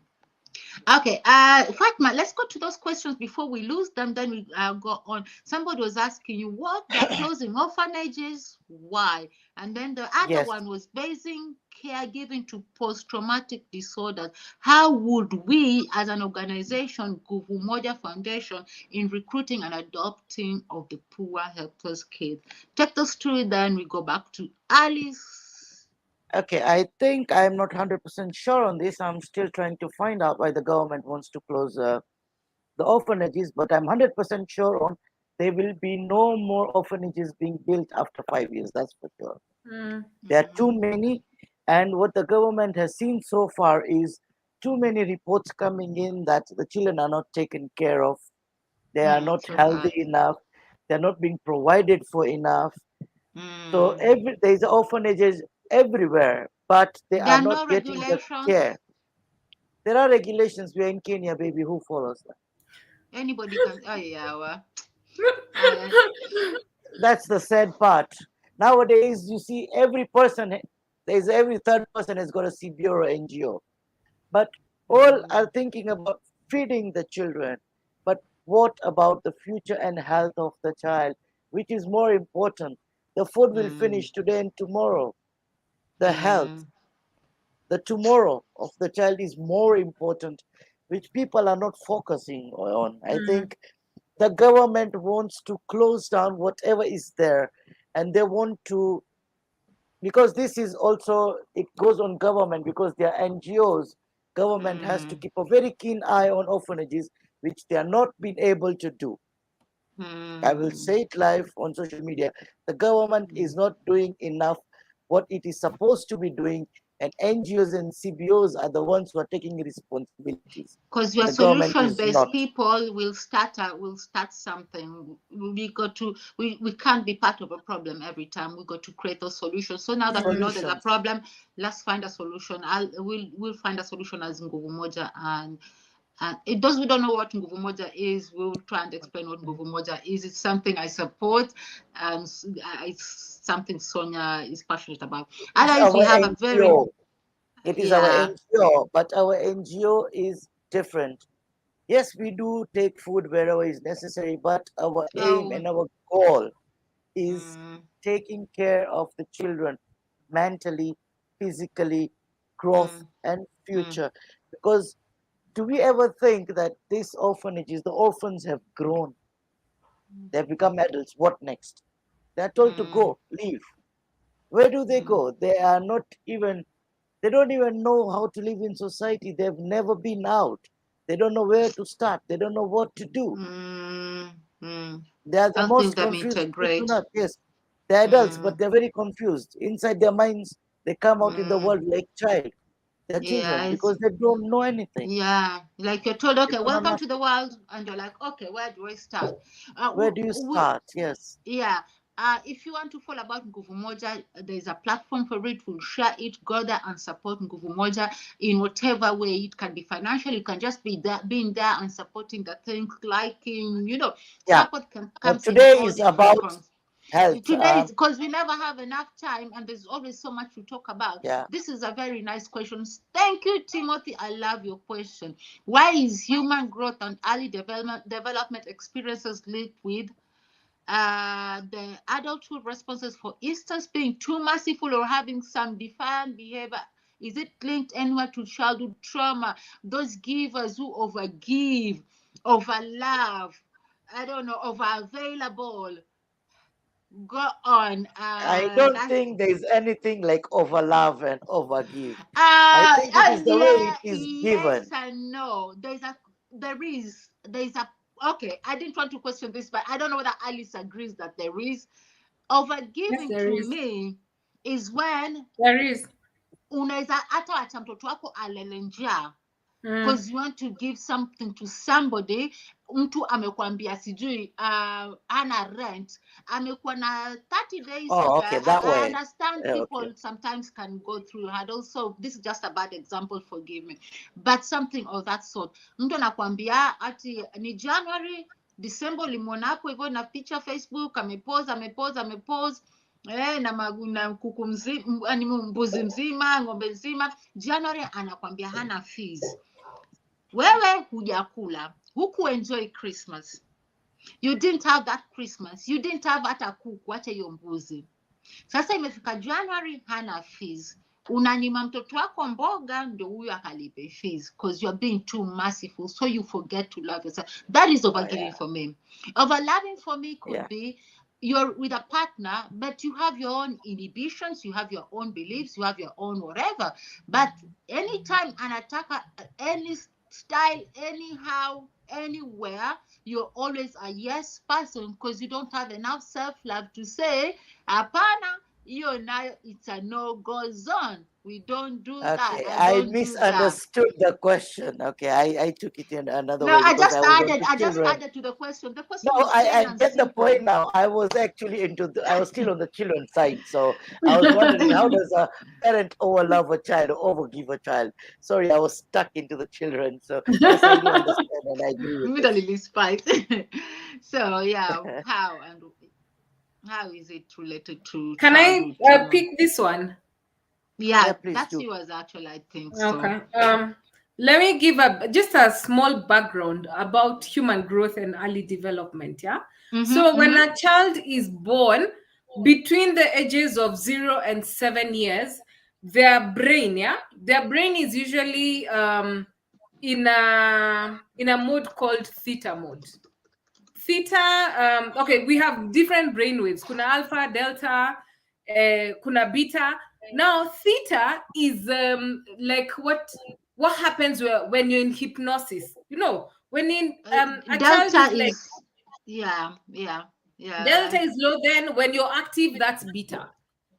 Okay, Fatma, let's go to those questions before we lose them. Then we go on. Somebody was asking you what they're closing orphanages, why, and then the other Yes. one was basing caregiving to post-traumatic disorders. How would we, as an organization, Guvu Moja Foundation, in recruiting and adopting of the poor, helpless kids? Take those two, then we go back to Alice. Okay, I think I'm not 100% sure on this. I'm still trying to find out why the government wants to close the orphanages, but I'm 100% sure on there will be no more orphanages being built after 5 years. That's for sure. Mm, There are too Mm, many, and what the government has seen so far is too many reports coming in that the children are not taken care of, they are not so healthy bad. enough, they're not being provided for enough. So Mm, there's orphanages everywhere, but they There are are not no getting the care. regulations. There are regulations. We are in Kenya, baby. Who follows them? Anybody can. Oh yeah, well, I, That's the sad part. Nowadays, you see every person, there's every third person has got a CBO or NGO. But all are mm, thinking about feeding the children. But what about the future and health of the child, which is more important? The food will mm, finish today and tomorrow. The health, mm, the tomorrow of the child is more important, which people are not focusing on. I Mm, think the government wants to close down whatever is there, and they want to, because this is also, it goes on government, because they are NGOs. Government has to mm, keep a very keen eye on orphanages, which they are not being able to do. I will mm, say it live on social media. The government is mm. not doing enough what it is supposed to be doing, and NGOs and CBOs are the ones who are taking responsibilities. Because we are The government solution is based not. people, will start something. We can't be part of a problem every time. We got to create a solution. So now that we know there's a Solutions. problem, let's find a solution. We'll find a solution as Nguvu Moja, and it does we don't know what Nguvu Moja is. We'll try and explain what Nguvu Moja is. It's something I support, and it's something Sonia is passionate about. It's Otherwise, we our have a very NGO. It is our yeah. NGO, but our NGO is different. Yes, we do take food wherever is necessary, but our aim Oh. and our goal is Mm, taking care of the children mentally, physically, growth, mm, and mm, future. Because do we ever think that these orphanages, the orphans have grown, they've become adults? What next? They're told to mm, go, leave. Where do they mm, go? They are not even, they don't even know how to live in society. They've never been out. They don't know where to start. They don't know what to do. mm, mm. They are the Helping most them confused people integrate. now. Yes, they're adults, but Mm, they're very confused. Inside their minds, they come out in the mm. world like child. They're children Yeah, because they don't know anything. yeah. Like you're told, They okay, don't know welcome to the nothing. world, and you're like, okay, where do I start? Where do you start? Yes. Yeah. If you want to follow about Nguvu Moja, there's a platform for it. We'll share it, gather and support Nguvu Moja in whatever way it can be financial. You can just be there, being there and supporting the things, liking, Yeah. support But comes in today all is different about forms. health. Today is because we never have enough time and there's always so much to talk about. Yeah. This is a very nice question. Thank you, Timothy. I love your question. Why is human growth and early development experiences linked with the adulthood responses, for instance, being too merciful or having some defiant behavior? Is it linked anywhere to childhood trauma? Those givers who overgive, overlove, I don't know, over available. Go on. I don't That's think there's anything like over love and over give. I think it is the way yeah, it is yes given. and no. There is a okay. I didn't want to question this, but I don't know whether Alice agrees that there is. yes, Overgiving there to is. me is when There is. unaweza hata wacha mtoto wako alele njaa Mm. because you want to give something to somebody. Mtu amekwambia sijui ana rent, amekuwa na 30 days. Oh, Okay, okay, I, that I way. understand Okay. people sometimes can go through hurdles, so this is just a bad example, forgive me, but something of that sort. Mtu anakwambia ati ni January, December ulimwona hapo hivyo na picha Facebook, amepose na kuku mzima, mbuzi mzima, ng'ombe nzima. January anakwambia hana fees. Wewe hujakula, huku enjoy Christmas, you didn't have that Christmas, you didn't have hata kuku, hata hiyo mbuzi. Sasa imefika January, hana fees, unanyima mtoto wako mboga ndio huyo akalipe fees, because you're being too merciful, so you forget to love yourself. That is Oh, overgiving yeah. for me. Overloving for me could Yeah. be you're with a partner, but you have your own inhibitions, you have your own beliefs, you have your own whatever. But anytime anataka any style, anyhow, anywhere, you're always a yes person because you don't have enough self-love to say hapana, hiyo nayo it's a no go zone. We don't do that. Okay, I I don't do that. misunderstood the question. Okay, I took it in another No, way because I was on to I just children. added to the question. The No, question was plain I and get the point simple. now. I was actually I was still on the children's side. So I was wondering, how does a parent overlove a child or overgive a child? Sorry, I was stuck into the children. So yes, I do understand and I agree with With a this. little spice. So yeah, how is it related to Can I childhood trauma? pick this one? Yeah, Yeah, please that's do. yours actually, I think so. Okay. Let me give just a small background about human growth and early development. Yeah. Mm-hmm, So when mm-hmm. a child is born between the ages of 0 and 7 years, their brain is usually in a mode called theta mode. Theta, okay, we have different brain waves. Kuna alpha, delta, kuna beta. Now theta is like what happens when you're in hypnosis. When in a child Delta is like is, yeah, yeah, delta yeah. is low, then when you're active, that's beta.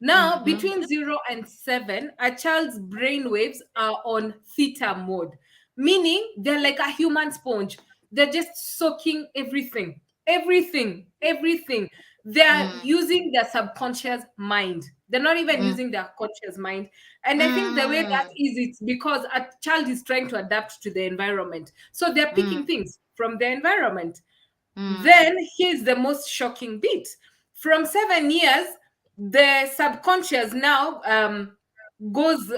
Now, Mm-hmm, between 0 and 7, a child's brain waves are on theta mode, meaning they're like a human sponge. They're just soaking everything, everything, everything. They're mm, using their subconscious mind. They're not even mm, using their conscious mind. And I think the way that mm, is, it's because a child is trying to adapt to the environment. So they're mm, picking things from the environment. mm, Then here's the most shocking bit. From 7 years, the subconscious now goes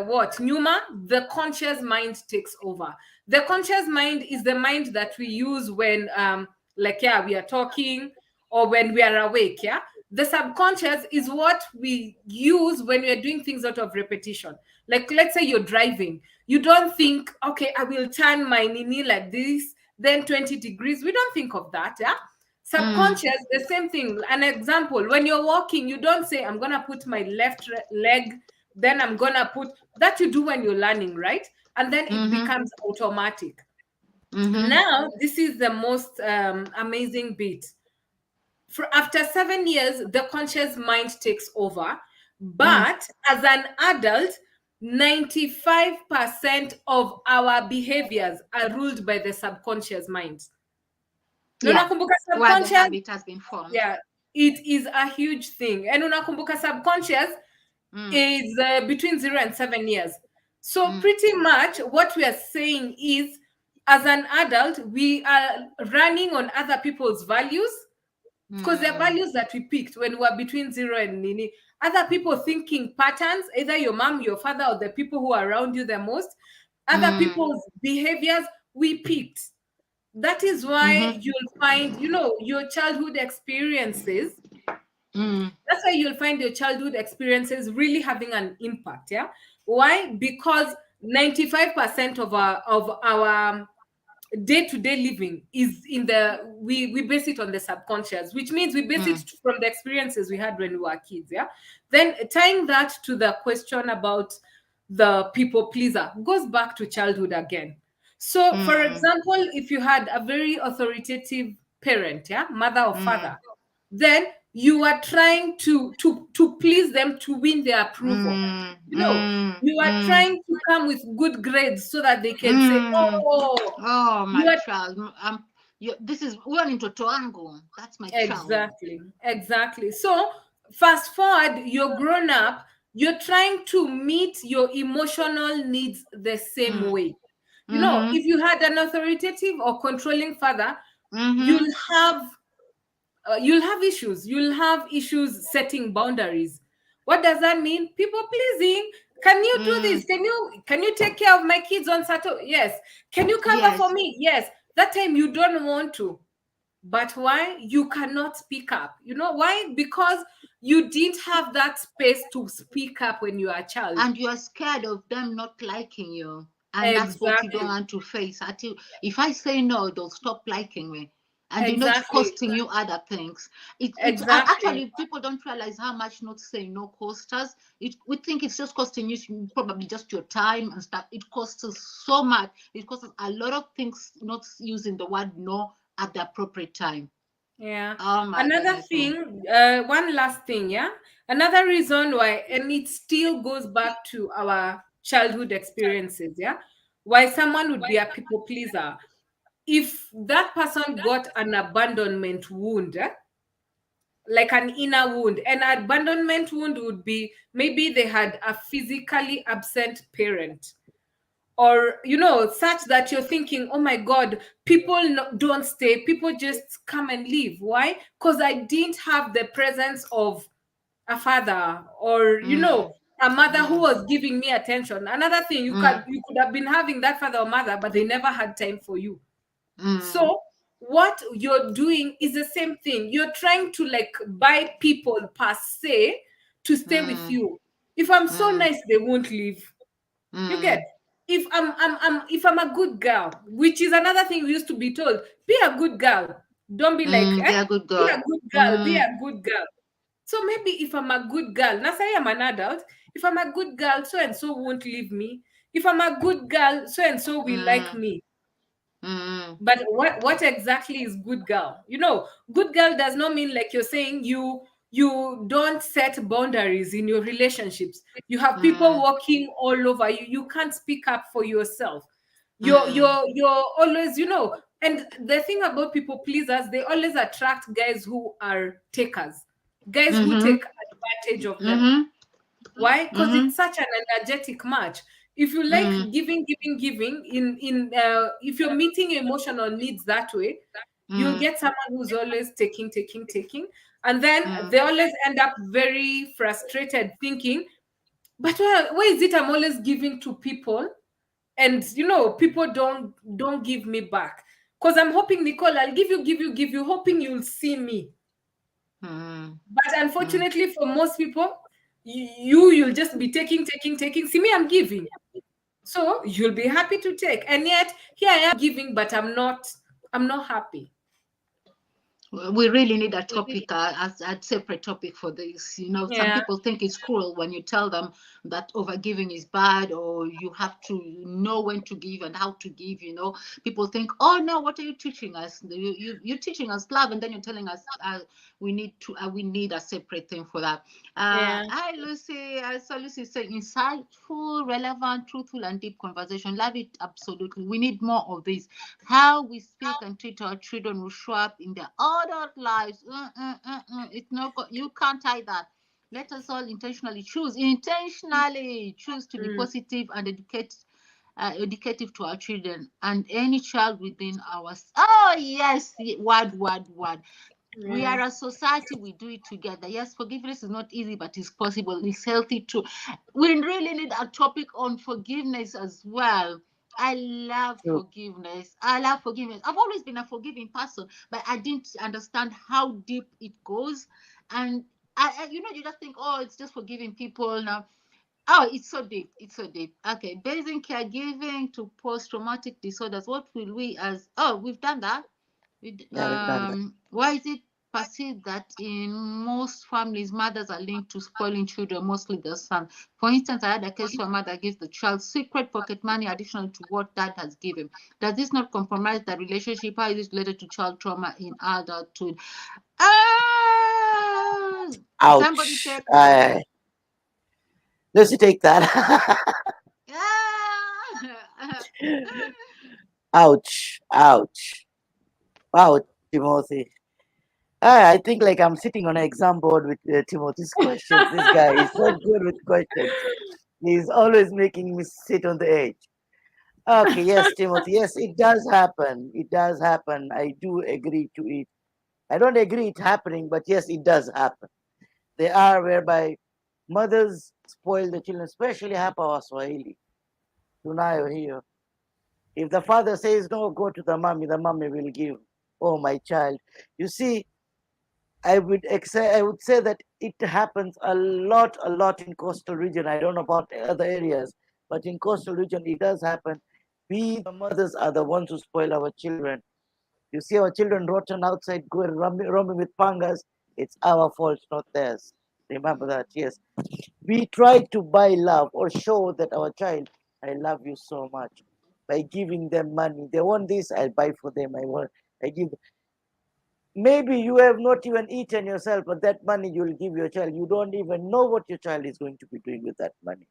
what? Numa, the conscious mind takes over. The conscious mind is the mind that we use when like yeah, we are talking or when we are awake, yeah. The subconscious is what we use when we are doing things out of repetition. Like let's say you're driving, you don't think, okay, I will turn my nini like this, then 20 degrees. We don't think of that, yeah. mm, Subconscious, the same thing. An example, when you're walking, you don't say, I'm gonna put my left leg, then I'm gonna put that. You do when you're learning, right? And then it mm-hmm, becomes automatic. mm-hmm, Now this is the most amazing bit. After 7 years, the conscious mind takes over. mm, But as an adult, 95% of our behaviors are ruled by the subconscious mind. Na yeah. unakumbuka Where the subconscious? habit has been formed. Yeah, it is a huge thing. And unakumbuka subconscious Mm, is between 0 and 7 years. So mm, pretty much what we are saying is, as an adult, we are running on other people's values because they're mm, values that we picked when we were between 0 and 9. Other people thinking patterns, either your mom, your father, or the people who are around you the most. Other mm, people's behaviors we picked. That is why mm-hmm, you'll find, your childhood experiences. mm, That's why you'll find your childhood experiences really having an impact. Yeah. Why? Because 95% of our day-to-day living is in we base it on the subconscious, which means we base it mm, from the experiences we had when we were kids. Yeah. Then tying that to the question about the people pleaser goes back to childhood again. So for mm, example, if you had a very authoritative parent, yeah, mother or mm, father, then you are trying to please them, to win their approval. mm, you know mm, you are mm, trying to come with good grades so that they can say, mm. oh, Oh, you my are. child. This is we're in Totoango. That's my child. Exactly. So fast forward, you're grown up, you're trying to meet your emotional needs the same Mm, way. mm-hmm, If you had an authoritative or controlling father, mm-hmm, you'll have you'll have issues setting boundaries. What does that mean? People pleasing. Can you do mm, this? Can you take care of my kids on Saturday? Yes. Can you cover for yes. me? Yes. That time you don't want to. But why? You cannot speak up. You know why? Because you didn't have that space to speak up when you are a child. And you're scared of them not liking you. And that's what you don't Exactly. want to face. If I say no, they'll stop liking me. And it's Exactly. costing you other things. Exactly. Actually, people don't realize how much not saying no costs us. We think it's just costing you probably just your time and stuff. It costs us so much. It costs us a lot of things not using the word no at the appropriate time. Yeah. Oh my Another goodness me. thing, one last thing, yeah. Another reason why, and it still goes back to our childhood experiences, yeah. Why someone would be a people pleaser. If that person got an abandonment wound, like an inner wound, an abandonment wound would be maybe they had a physically absent parent, or such that you're thinking, oh my god, people don't stay, people just come and leave. Why? Because I didn't have the presence of a father, or Mm, a mother who mm, was giving me attention. Another thing, mm, you could have been having that father or mother, but they never had time for you. mm, So what you're doing is the same thing. You're trying to like buy people per se to stay with mm, you. If I'm so mm, nice, they won't leave. You get? mm, If if I'm a good girl, which is another thing we used to be told, be a good girl. Don't be like, mm. They are good be a girl. good girl, be Mm, a good girl. So maybe if I'm a good girl, now say I'm an adult, if I'm a good girl, so and so won't leave me. If I'm a good girl, so and so will like mm, me. mm, But what exactly is good girl? Good girl does not mean like you're saying you don't set boundaries in your relationships. You have people mm, walking all over you. You can't speak up for yourself. mm, You're always, and the thing about people pleasers, they always attract guys who are takers, guys who mm-hmm, take advantage of them. mm-hmm, Why? Because mm-hmm, it's such an energetic match. If you like mm, giving, if you're meeting your emotional needs that way, you'll mm, get someone who's always taking, and then mm, they always end up very frustrated, thinking, "But why is it I'm always giving to people, and people don't give me back? Because I'm hoping, Nicole, I'll give you, hoping you'll see me." mm, But mm. unfortunately, for most people, you'll just be taking. See me, I'm giving, so you'll be happy to take, and yet here I am giving, but I'm not happy. We really need a topic, as a separate topic for this. Some Yeah, people think it's cruel when you tell them that overgiving is bad, or you have to know when to give and how to give. People think, oh no, what are you teaching us? You're teaching us love, and then you're telling us we need a separate thing for that. yeah, Hi Lucy, I saw Lucy say insightful, relevant, truthful, and deep conversation. Love it, absolutely. We need more of this. How we speak and treat our children will show up in their adult lives. It's not you can't hide that. Let us all intentionally choose to be mm, positive and educative to our children and any child within ours. Oh yes, word. We yeah, are a society, we do it together. Yes, forgiveness is not easy, but it's possible. It's healthy too. We really need a topic on forgiveness as well. I love True. forgiveness. I love forgiveness. I've always been a forgiving person, but I didn't understand how deep it goes. And you just think, oh, it's just forgiving people now. Oh, it's so deep. It's so deep. Okay, basing caregiving to post-traumatic disorders. What will we as? Oh, we've done that. Yeah, we've done that. Why is it perceived that in most families, mothers are linked to spoiling children, mostly the son? For instance, I had a case where a mother gives the child secret pocket money additional to what dad has given. Does this not compromise the relationship? How is it related to child trauma in adulthood? Ah, somebody Ouch. take that. Let's take that. Ah. Ouch. Ouch. Wow, Timothy. I think like I'm sitting on an exam board with Timothy's questions. This guy is so good with questions. He's always making me sit on the edge. Okay, yes, Timothy. Yes, it does happen. It does happen. I do agree to it. I don't agree it happening, but yes, it does happen. There are whereby mothers spoil the children, especially hapa Waswahili. Tunayo hiyo. If the father says no, go to the mommy will give. Oh, my child. You see, I would say that it happens a lot in coastal region. I don't know about other areas, but in coastal region it does happen. We the mothers are the ones who spoil our children. You see our children rotten outside, going roaming with pangas. It's our fault, not theirs. Remember that, yes. We try to buy love or show that our child, I love you so much, by giving them money. They want this, I buy for them. I give. Maybe you have not even eaten yourself, but that money you will give your child. You don't even know what your child is going to be doing with that money.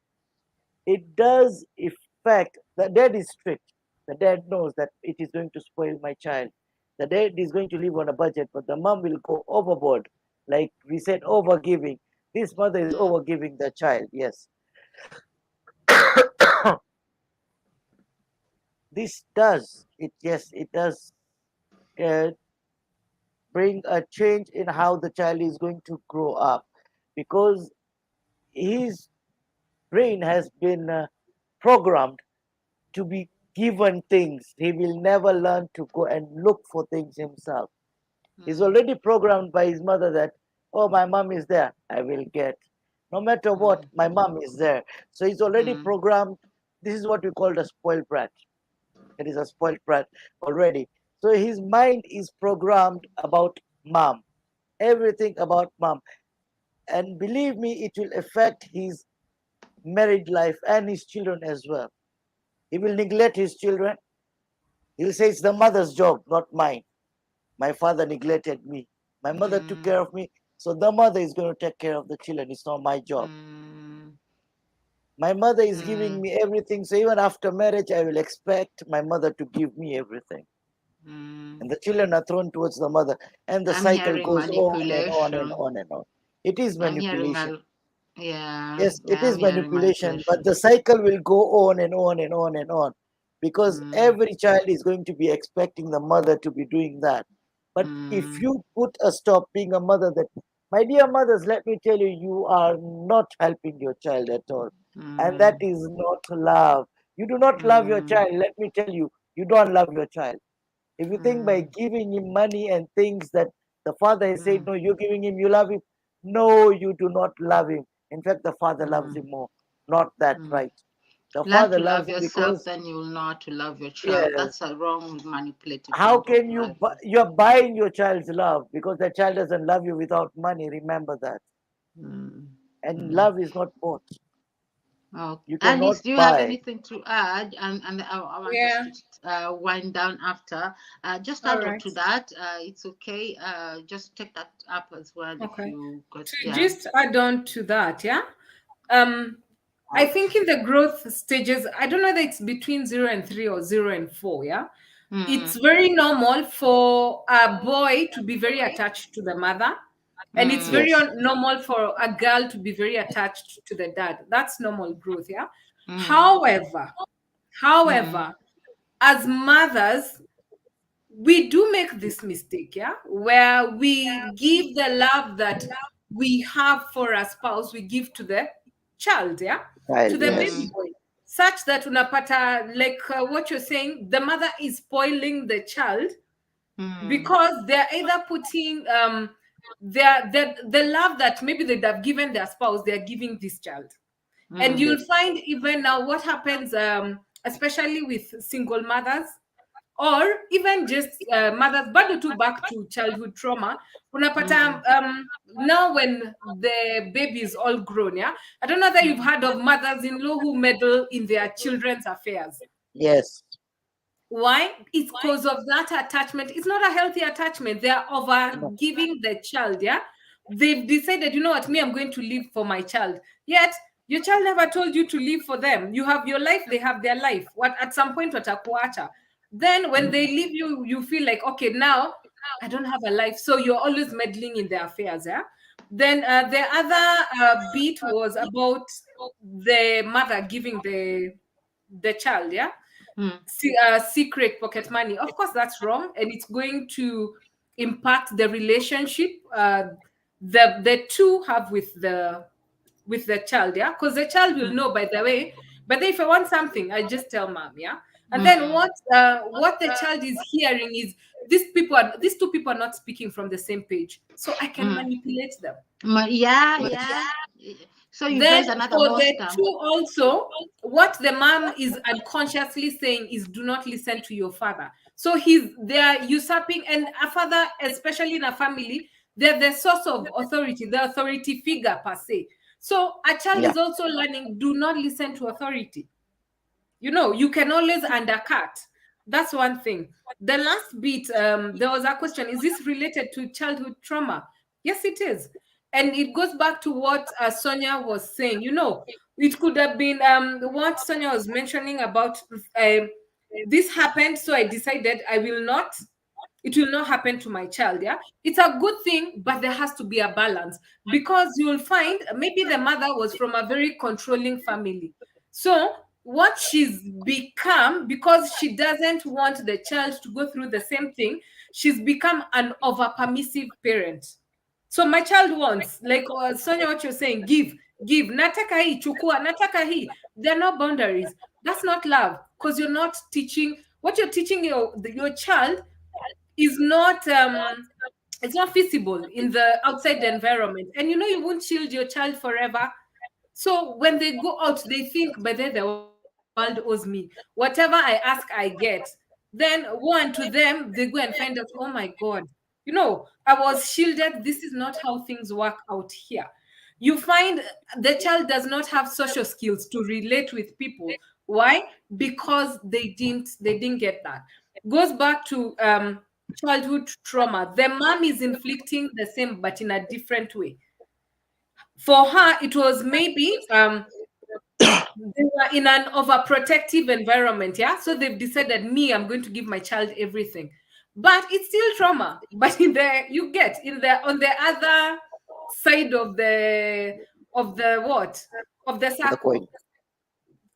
It does affect. The dad is strict. The dad knows that it is going to spoil my child. The dad is going to live on a budget, but the mom will go overboard. Like we said, overgiving. This mother is Mm. overgiving the child. Yes. This does. It yes, it does uh, bring a change in how the child is going to grow up, because his brain has been programmed to be given things. He will never learn to go and look for things himself. He's Mm. already programmed by his mother that, oh, my mom is there, I will get. No matter what, Mm. my mom is there. So he's already Mm. programmed. This is what we call a spoiled brat. It is a spoiled brat already. So his mind is programmed about mom, everything about mom. And believe me, it will affect his married life and his children as well. He will neglect his children. He'll say it's the mother's job, not mine. My father neglected me. My mother took Mm. care of me. So the mother is going to take care of the children. It's not my job. Mm. My mother is giving Mm. me everything. So even after marriage, I will expect my mother to give me everything. Mm. And the children are thrown towards the mother. And the I'm cycle hearing goes on and on and manipulation. on and on. It is I'm hearing manipulation. yeah, Yes, it yeah, I'm is hearing manipulation, but manipulation. the cycle will go on and on and on and on, because Mm. every child is going to be expecting the mother to be doing that. But if Mm. you put a stop being a mother, that, my dear mothers, let me tell you, you are not helping your child at all. And that Mm. is not love. You do not love your Mm. child. Let me tell you, you don't love your child. If you think by Mm. giving him money and things that the father has said, Mm. no, you're giving him, you love him. No, you do not love him. In fact, the father loves Mm. him more. Not that, Mm. right? The Learn father to love loves him yourself, because, then you will know how to love your child. yes, That's a wrong manipulative how kind of can you, life. you're buying your child's love because the child doesn't love you without money. Remember that. Mm. And Mm. love is not bought. Oh, You cannot Alice, do you have buy. anything to add? And I want us Yeah. to wind down after. Just All add on right. to that. It's okay. Just take that up as well if Okay. you got, To yeah. just add on to that, yeah. Um, I think in the growth stages, I don't know that it's between 0 and 3 or 0 and 4, yeah. It's Mm. very normal for a boy to be very attached to the mother, and it's Mm. very Yes. normal for a girl to be very attached to the dad. That's normal growth, yeah. Mm. However, Mm. however, as mothers, we do make this mistake, yeah, where we give the love that we have for a spouse, we give to the child, yeah, to Child, the yes. baby Mm. boy, such that unapata, like what you're saying, the mother is spoiling the child Mm. because they're either putting the love that maybe they'd have given their spouse, they're giving this child. And Mm. you'll Yes. find even now what happens, especially with single mothers, or even just mothers, but to back to childhood trauma. Unapata, Mm. now when the baby is all grown, yeah, I don't know that you've Mm. heard of mothers-in-law who meddle in their children's affairs. Yes. Why? It's because of that attachment. It's not a healthy attachment. They are over No. giving the child, yeah. They've decided, you know what, me, I'm going to live for my child. Yet your child never told you to live for them. You have your life, they have their life. What at some point watakuacha. Then when Mm. they leave you, you feel like, okay, now I don't have a life. So you're always meddling in their affairs, yeah. Then the other bit was about the mother giving the child, yeah, Mm. secret pocket money. Of course, that's wrong, and it's going to impact the relationship the two have with the child, yeah, because the child will Mm. know, by the way. But then if I want something, I just tell mom, yeah. And then Mm. what the child is hearing is these two people are not speaking from the same page, so I can Mm. manipulate them. Yeah, Yes. yeah. So you've Then raised another for the monster. two also, what the mom is unconsciously saying is, do not listen to your father. So they're usurping, and a father, especially in a family, they're the source of authority, the authority figure per se. So a child Yeah. is also learning, do not listen to authority. You know, you can always undercut. That's one thing. The last bit, there was a question: is this related to childhood trauma? Yes, it is, and it goes back to what Sonia was saying. It could have been what Sonia was mentioning about this happened, so I decided it will not happen to my child. Yeah, it's a good thing, but there has to be a balance, because you will find maybe the mother was from a very controlling family. So what she's become, because she doesn't want the child to go through the same thing, she's become an over permissive parent. So my child wants, like Sonia, what you're saying, give, nataka hii, chukua, nataka hii. There are no boundaries. That's not love, because you're not teaching. What you're teaching your child is not it's not feasible in the outside environment. And you won't shield your child forever. So when they go out, they think, but then the world owes me. Whatever I ask, I get. Then one to them, they go and find out, oh my God, I was shielded. This is not how things work out here. You find the child does not have social skills to relate with people. Why? Because they didn't get that. Goes back to childhood trauma. The mom is inflicting the same, but in a different way. For her, it was maybe they were in an overprotective environment, yeah. So they've decided, me, I'm going to give my child everything, but it's still trauma. But you get in the on the other side of the what of the The coin. circle.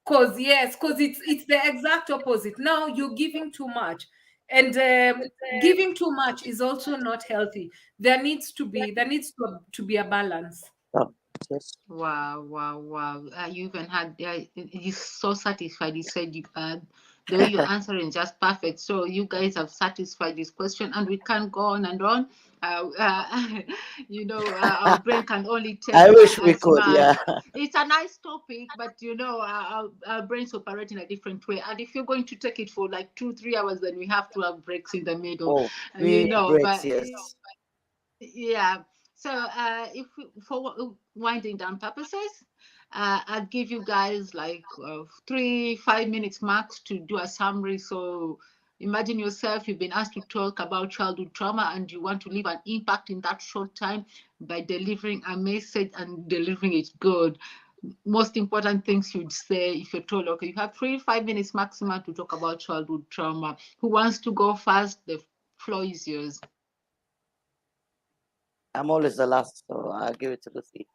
Because it's the exact opposite. Now you're giving too much, and giving too much is also not healthy. There needs to be a balance. Yes. Wow, wow, wow. You even had, you're so satisfied. You said the way you're answering is just perfect. So you guys have satisfied this question, and we can't go on and on. Our brain can only take I wish we as could. much. Yeah. It's a nice topic, but our brains operate in a different way. And if you're going to take it for like 2-3 hours, then we have to have breaks in the middle. Oh, big breaks. But Yes. yeah. So if for winding down purposes, I'd give you guys like 3-5 minutes max to do a summary. So imagine yourself, you've been asked to talk about childhood trauma and you want to leave an impact in that short time by delivering a message and delivering it good. Most important things you'd say if you're told, okay, you have 3-5 minutes maximum to talk about childhood trauma. Who wants to go first? The floor is yours. I'm always the last, so I'll give it to Lucy.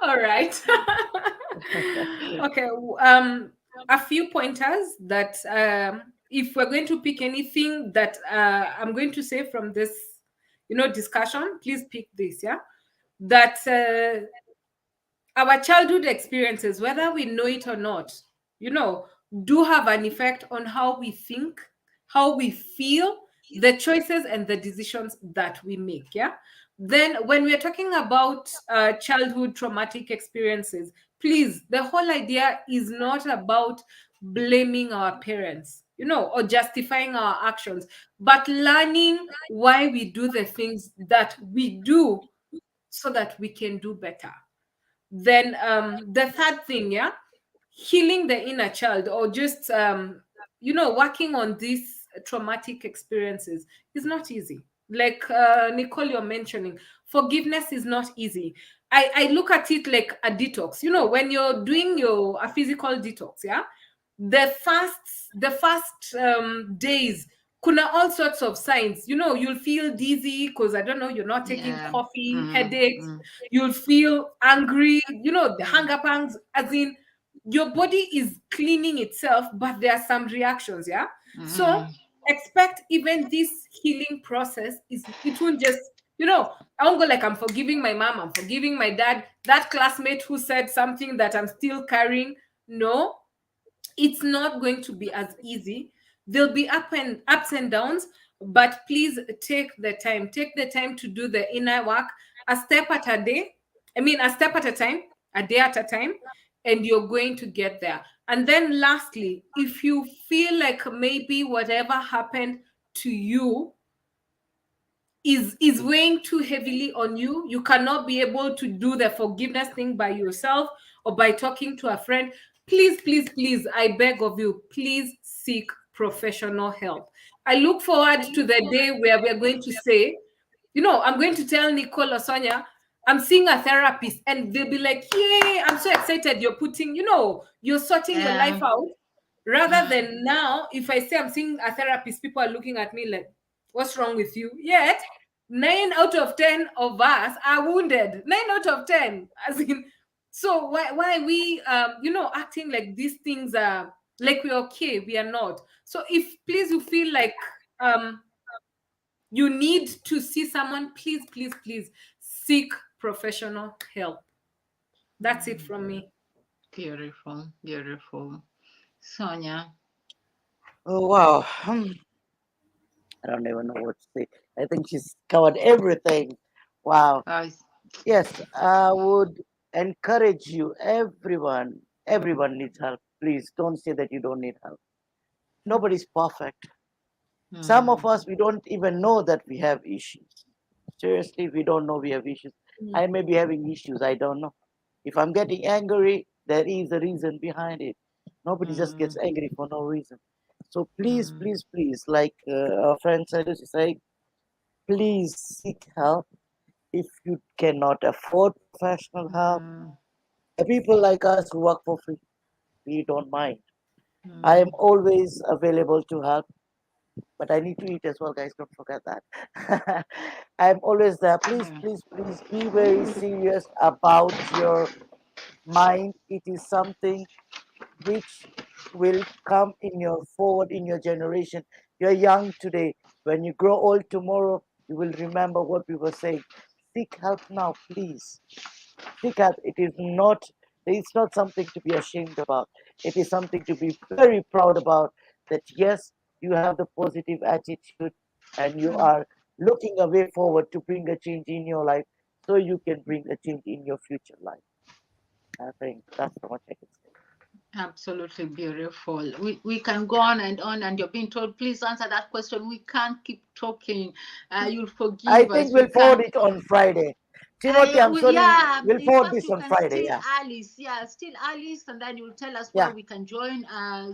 All right. Okay. A few pointers that if we're going to pick anything that I'm going to say from this, discussion, please pick this. Yeah, that our childhood experiences, whether we know it or not, do have an effect on how we think, how we feel, the choices and the decisions that we make. Yeah. Then, when we're talking about childhood traumatic experiences, please, the whole idea is not about blaming our parents, or justifying our actions, but learning why we do the things that we do so that we can do better. Then the third thing, yeah, healing the inner child, or just working on these traumatic experiences is not easy. Like Nicole, you're mentioning, forgiveness is not easy. I look at it like a detox. When you're doing a physical detox, yeah, the first days, kuna all sorts of signs. You'll feel dizzy because, I don't know, you're not taking Yeah. coffee, headaches. You'll feel angry, the hunger pangs, as in your body is cleaning itself, but there are some reactions. Yeah. So expect even this healing process it won't just, I won't go like, I'm forgiving my mom, I'm forgiving my dad, that classmate who said something that I'm still carrying. No, it's not going to be as easy. There'll be ups and downs, but please take the time to do the inner work, a step at a day. I mean, a step at a time, a day at a time, and you're going to get there. And then lastly, if you feel like maybe whatever happened to you is weighing too heavily on you, you cannot be able to do the forgiveness thing by yourself or by talking to a friend, please, please, please, I beg of you, please seek professional help. I look forward to the day where we are going to say, I'm going to tell Nicole or Sonia, I'm seeing a therapist, and they'll be like, yay, I'm so excited you're putting, you're sorting your life Yeah. out. Rather Mm, than now, if I say I'm seeing a therapist, people are looking at me like, what's wrong with you? Yet, 9 out of 10 of us are wounded. 9 out of 10. As in, so why are we, acting like these things are like we're okay? We are not. So if please you feel like you need to see someone, please, please, please seek professional help. That's it from me. beautiful, beautiful. Sonia. Oh wow. I don't even know what to say. I think she's covered everything. Wow. Uh, Yes, I would encourage you, everyone needs help. Please don't say that you don't need help. Nobody's perfect. Some of mm, us, we don't even know that we have issues. Seriously, we don't know we have issues. Mm, I may be having issues, I don't know. If I'm getting angry, there is a reason behind it. Nobody just gets mm, angry for no reason. So please, mm, please, please, like our friend said, she say, please seek help if you cannot afford professional help. mm, People like us who work for free, we don't mind. I am mm. always available to help, but I need to eat as well, guys. Don't forget that. I'm always there. Please, Yeah. please, please be very serious about your mind. It is something which will come in your forward in your generation. You're young today. When you grow old tomorrow, you will remember what we were saying. Seek help now, please. Seek help. It's not something to be ashamed about. It is something to be very proud about. That yes, you have the positive attitude and you are looking a way forward to bring a change in your life so you can bring a change in your future life. I think that's how much I can say. Absolutely beautiful. We can go on, and you're being told, please answer that question. We can't keep talking. You'll I forgive think us. We we'll forward can't. it on Friday. Timothy, I'm sorry, Yeah, we'll in forward this Facebook on and Friday. still Yeah. Alice. Yeah, still Alice, and then you'll tell us where Yeah. we can join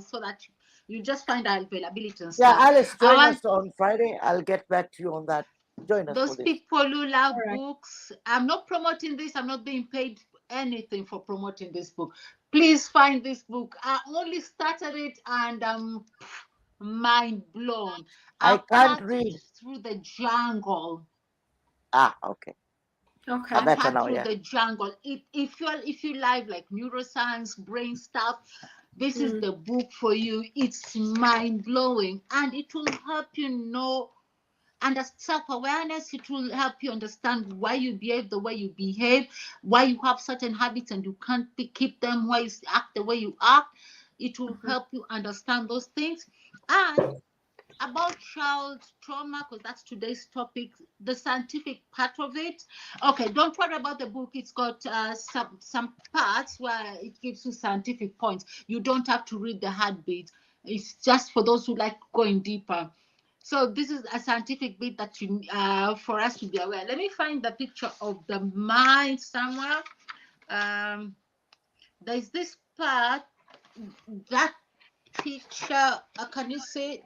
so that you just find our availability and Yeah, stuff. Alice, I join want us on Friday. I'll get back to you on that. Join us for those this. people who love all right. books. I'm not promoting this. I'm not being paid anything for promoting this book. Please find this book. I only started it and I'm mind blown. I I can't packed read. through the jungle. Ah, okay. I Okay. Better packed now, through yeah. the jungle. If you like neuroscience, brain stuff, this is Mm, the book for you. It's mind blowing and it will help you know under self-awareness. It will help you understand why you behave the way you behave, why you have certain habits and you can't keep them, why you act the way you act. It will mhm, help you understand those things. And about child trauma, because that's today's topic, the scientific part of it. Okay, don't worry about the book. It's got some parts where it gives you scientific points. You don't have to read the hard bit. It's just for those who like going deeper. So this is a scientific bit that you for us to be aware. Let me find the picture of the mind somewhere. Um, there's this part, that picture. Can you see?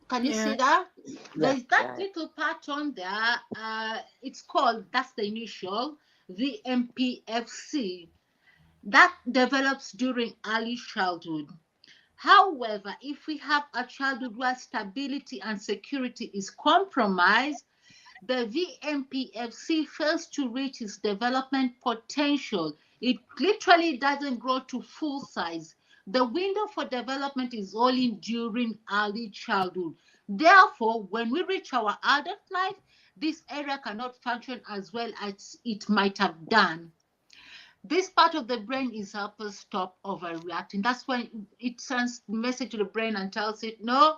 Can you yeah. see that? Yeah, There's that yeah. little part on there. It's called. That's the initial VMPFC. That develops during early childhood. However, if we have a childhood where stability and security is compromised, the VMPFC fails to reach its development potential. It literally doesn't grow to full size. The window for development is only during early childhood. Therefore, when we reach our adult life, this area cannot function as well as it might have done. This part of the brain is help us stop overreacting. That's when it sends message to the brain and tells it, no,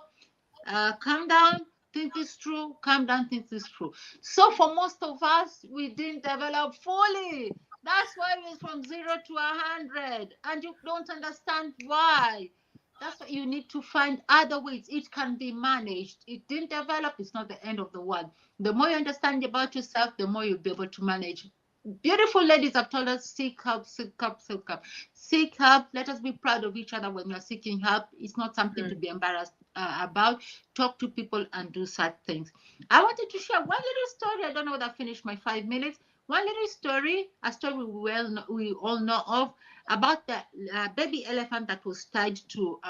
calm down, think this through, calm down, think this through. So for most of us, we didn't develop fully. That's why we're from 0 to 100, and you don't understand why. That's why you need to find other ways. It can be managed. It didn't develop, it's not the end of the world. The more you understand about yourself, the more you'll be able to manage beautiful ladies have told us seek help, seek help, seek help. Seek help. Let us be proud of each other when we are seeking help. It's not something to be embarrassed about. Talk to people and do sad things. I wanted to share one little story. I don't know whether I finished my 5 minutes. One little story, a story we all know of, about the baby elephant that was tied to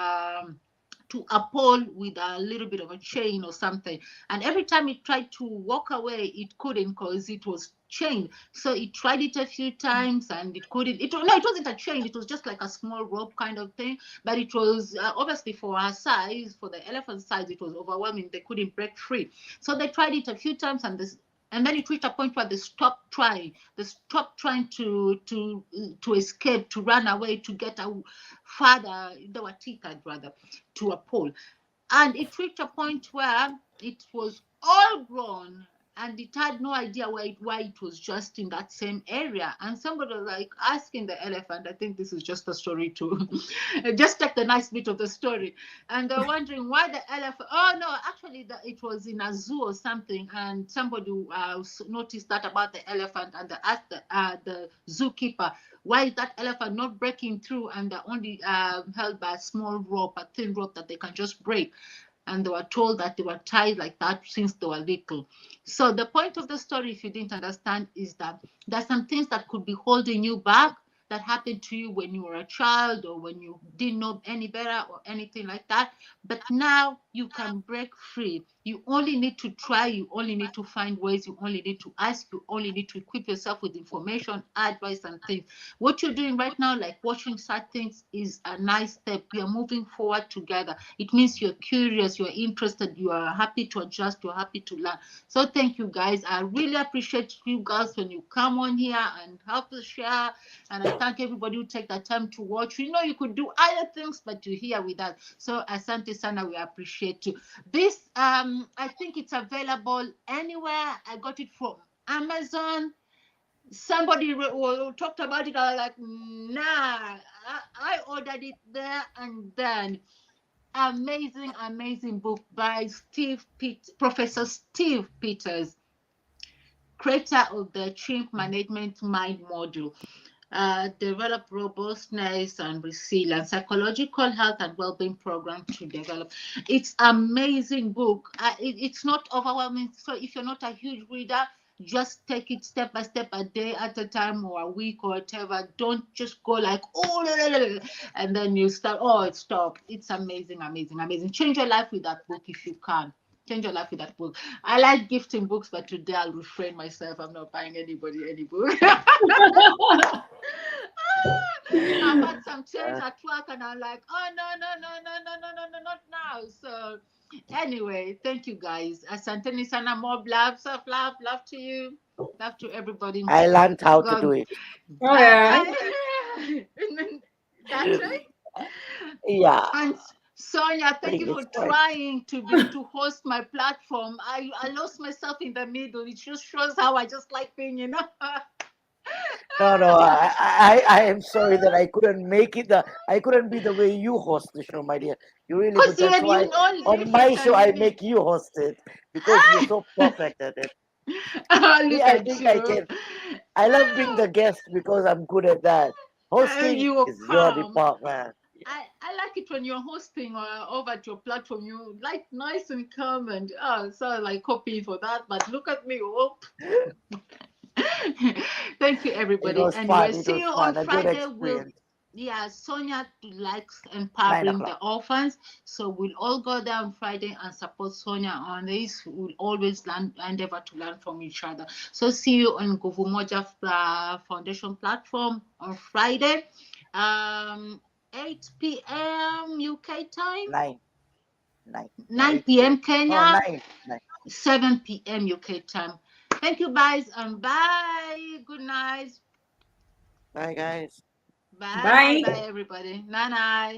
a pole with a little bit of a chain or something. And every time it tried to walk away, it couldn't because it was chained. So it tried it a few times and it couldn't. No, it wasn't a chain. It was just like a small rope kind of thing. But it was obviously for our size, for the elephant size, it was overwhelming. They couldn't break free. So they tried it a few times and then it reached a point where they stopped trying. They stopped trying to escape, to run away, to get a farther. They were tethered rather to a pole, and it reached a point where it was all grown and it had no idea why it was just in that same area. And somebody was like asking the elephant, I think this is just a story too, just take the nice bit of the story. And they're wondering why the elephant, oh no, actually it was in a zoo or something. And somebody noticed that about the elephant and they asked the zookeeper, why is that elephant not breaking through? And they're only held by a small rope, a thin rope that they can just break. And they were told that they were tied like that since they were little. So the point of the story, if you didn't understand, is that there's some things that could be holding you back that happened to you when you were a child or when you didn't know any better or anything like that. But now you can break free. You only need to try. You only need to find ways. You only need to ask. You only need to equip yourself with information, advice, and things. What you're doing right now, like watching sad things, is a nice step. We are moving forward together. It means you're curious, you're interested, you are happy to adjust, you're happy to learn. So thank you guys. I really appreciate you guys when you come on here and help us share. And I thank everybody who take the time to watch. You know you could do other things, but you're here with us. So asante sana, we appreciate you. This I think it's available anywhere. I got it from Amazon. Somebody talked about it. I was like, nah, I ordered it there and then. Amazing, amazing book by Professor Steve Peters, creator of the Chimp Management Mind Model. Develop robustness and resilience, psychological health and well-being program to develop. It's amazing book. It's not overwhelming. So if you're not a huge reader, just take it step by step, a day at a time or a week or whatever. Don't just go like, oh, la, la, la, and then you start, oh, it stopped. It's amazing, amazing, amazing. Change your life with that book if you can. Change your life with that book. I like gifting books, but today I'll refrain myself. I'm not buying anybody any book. I've had some change at work and I'm like, oh no, no, no, no, no, no, no, no, not now. So anyway, thank you guys. Asante sana, more love, self love, love to you, love to everybody. I learned how to do God, it. Oh yeah. that's right. Yeah, And Sonia, thank you bring for this point. trying to host my platform. I lost myself in the middle. It just shows how I just like being, you know. No, I am sorry that I couldn't make it. I couldn't be the way you host the show, my dear. You really Because could. That's you why know on my different show than I me. make you host it because you're so perfect at it. Oh, Me, look I at think I you. can. I love being the guest because I'm good at that. Hosting You will is your come. department. I like it when you're hosting or over at your platform. You like nice and calm and so like copy for that. But look at me. Oh. Thank you, It everybody. was Anyway, fun. It see was you on fun. A good Friday. experience. Sonia likes 9 empowering the o'clock. orphans. So we'll all go there on Friday and support Sonia on this. We'll always endeavor to learn from each other. So see you on Nguvu Moja Foundation platform on Friday, um, 8 p.m. UK time, 9, 9, no 9 8 p.m. p.m. No, Kenya, 9, 9. 7 p.m. UK time. Thank you, guys, and bye. Good night. Bye, guys. Bye, bye, Bye. bye, everybody. Night, night.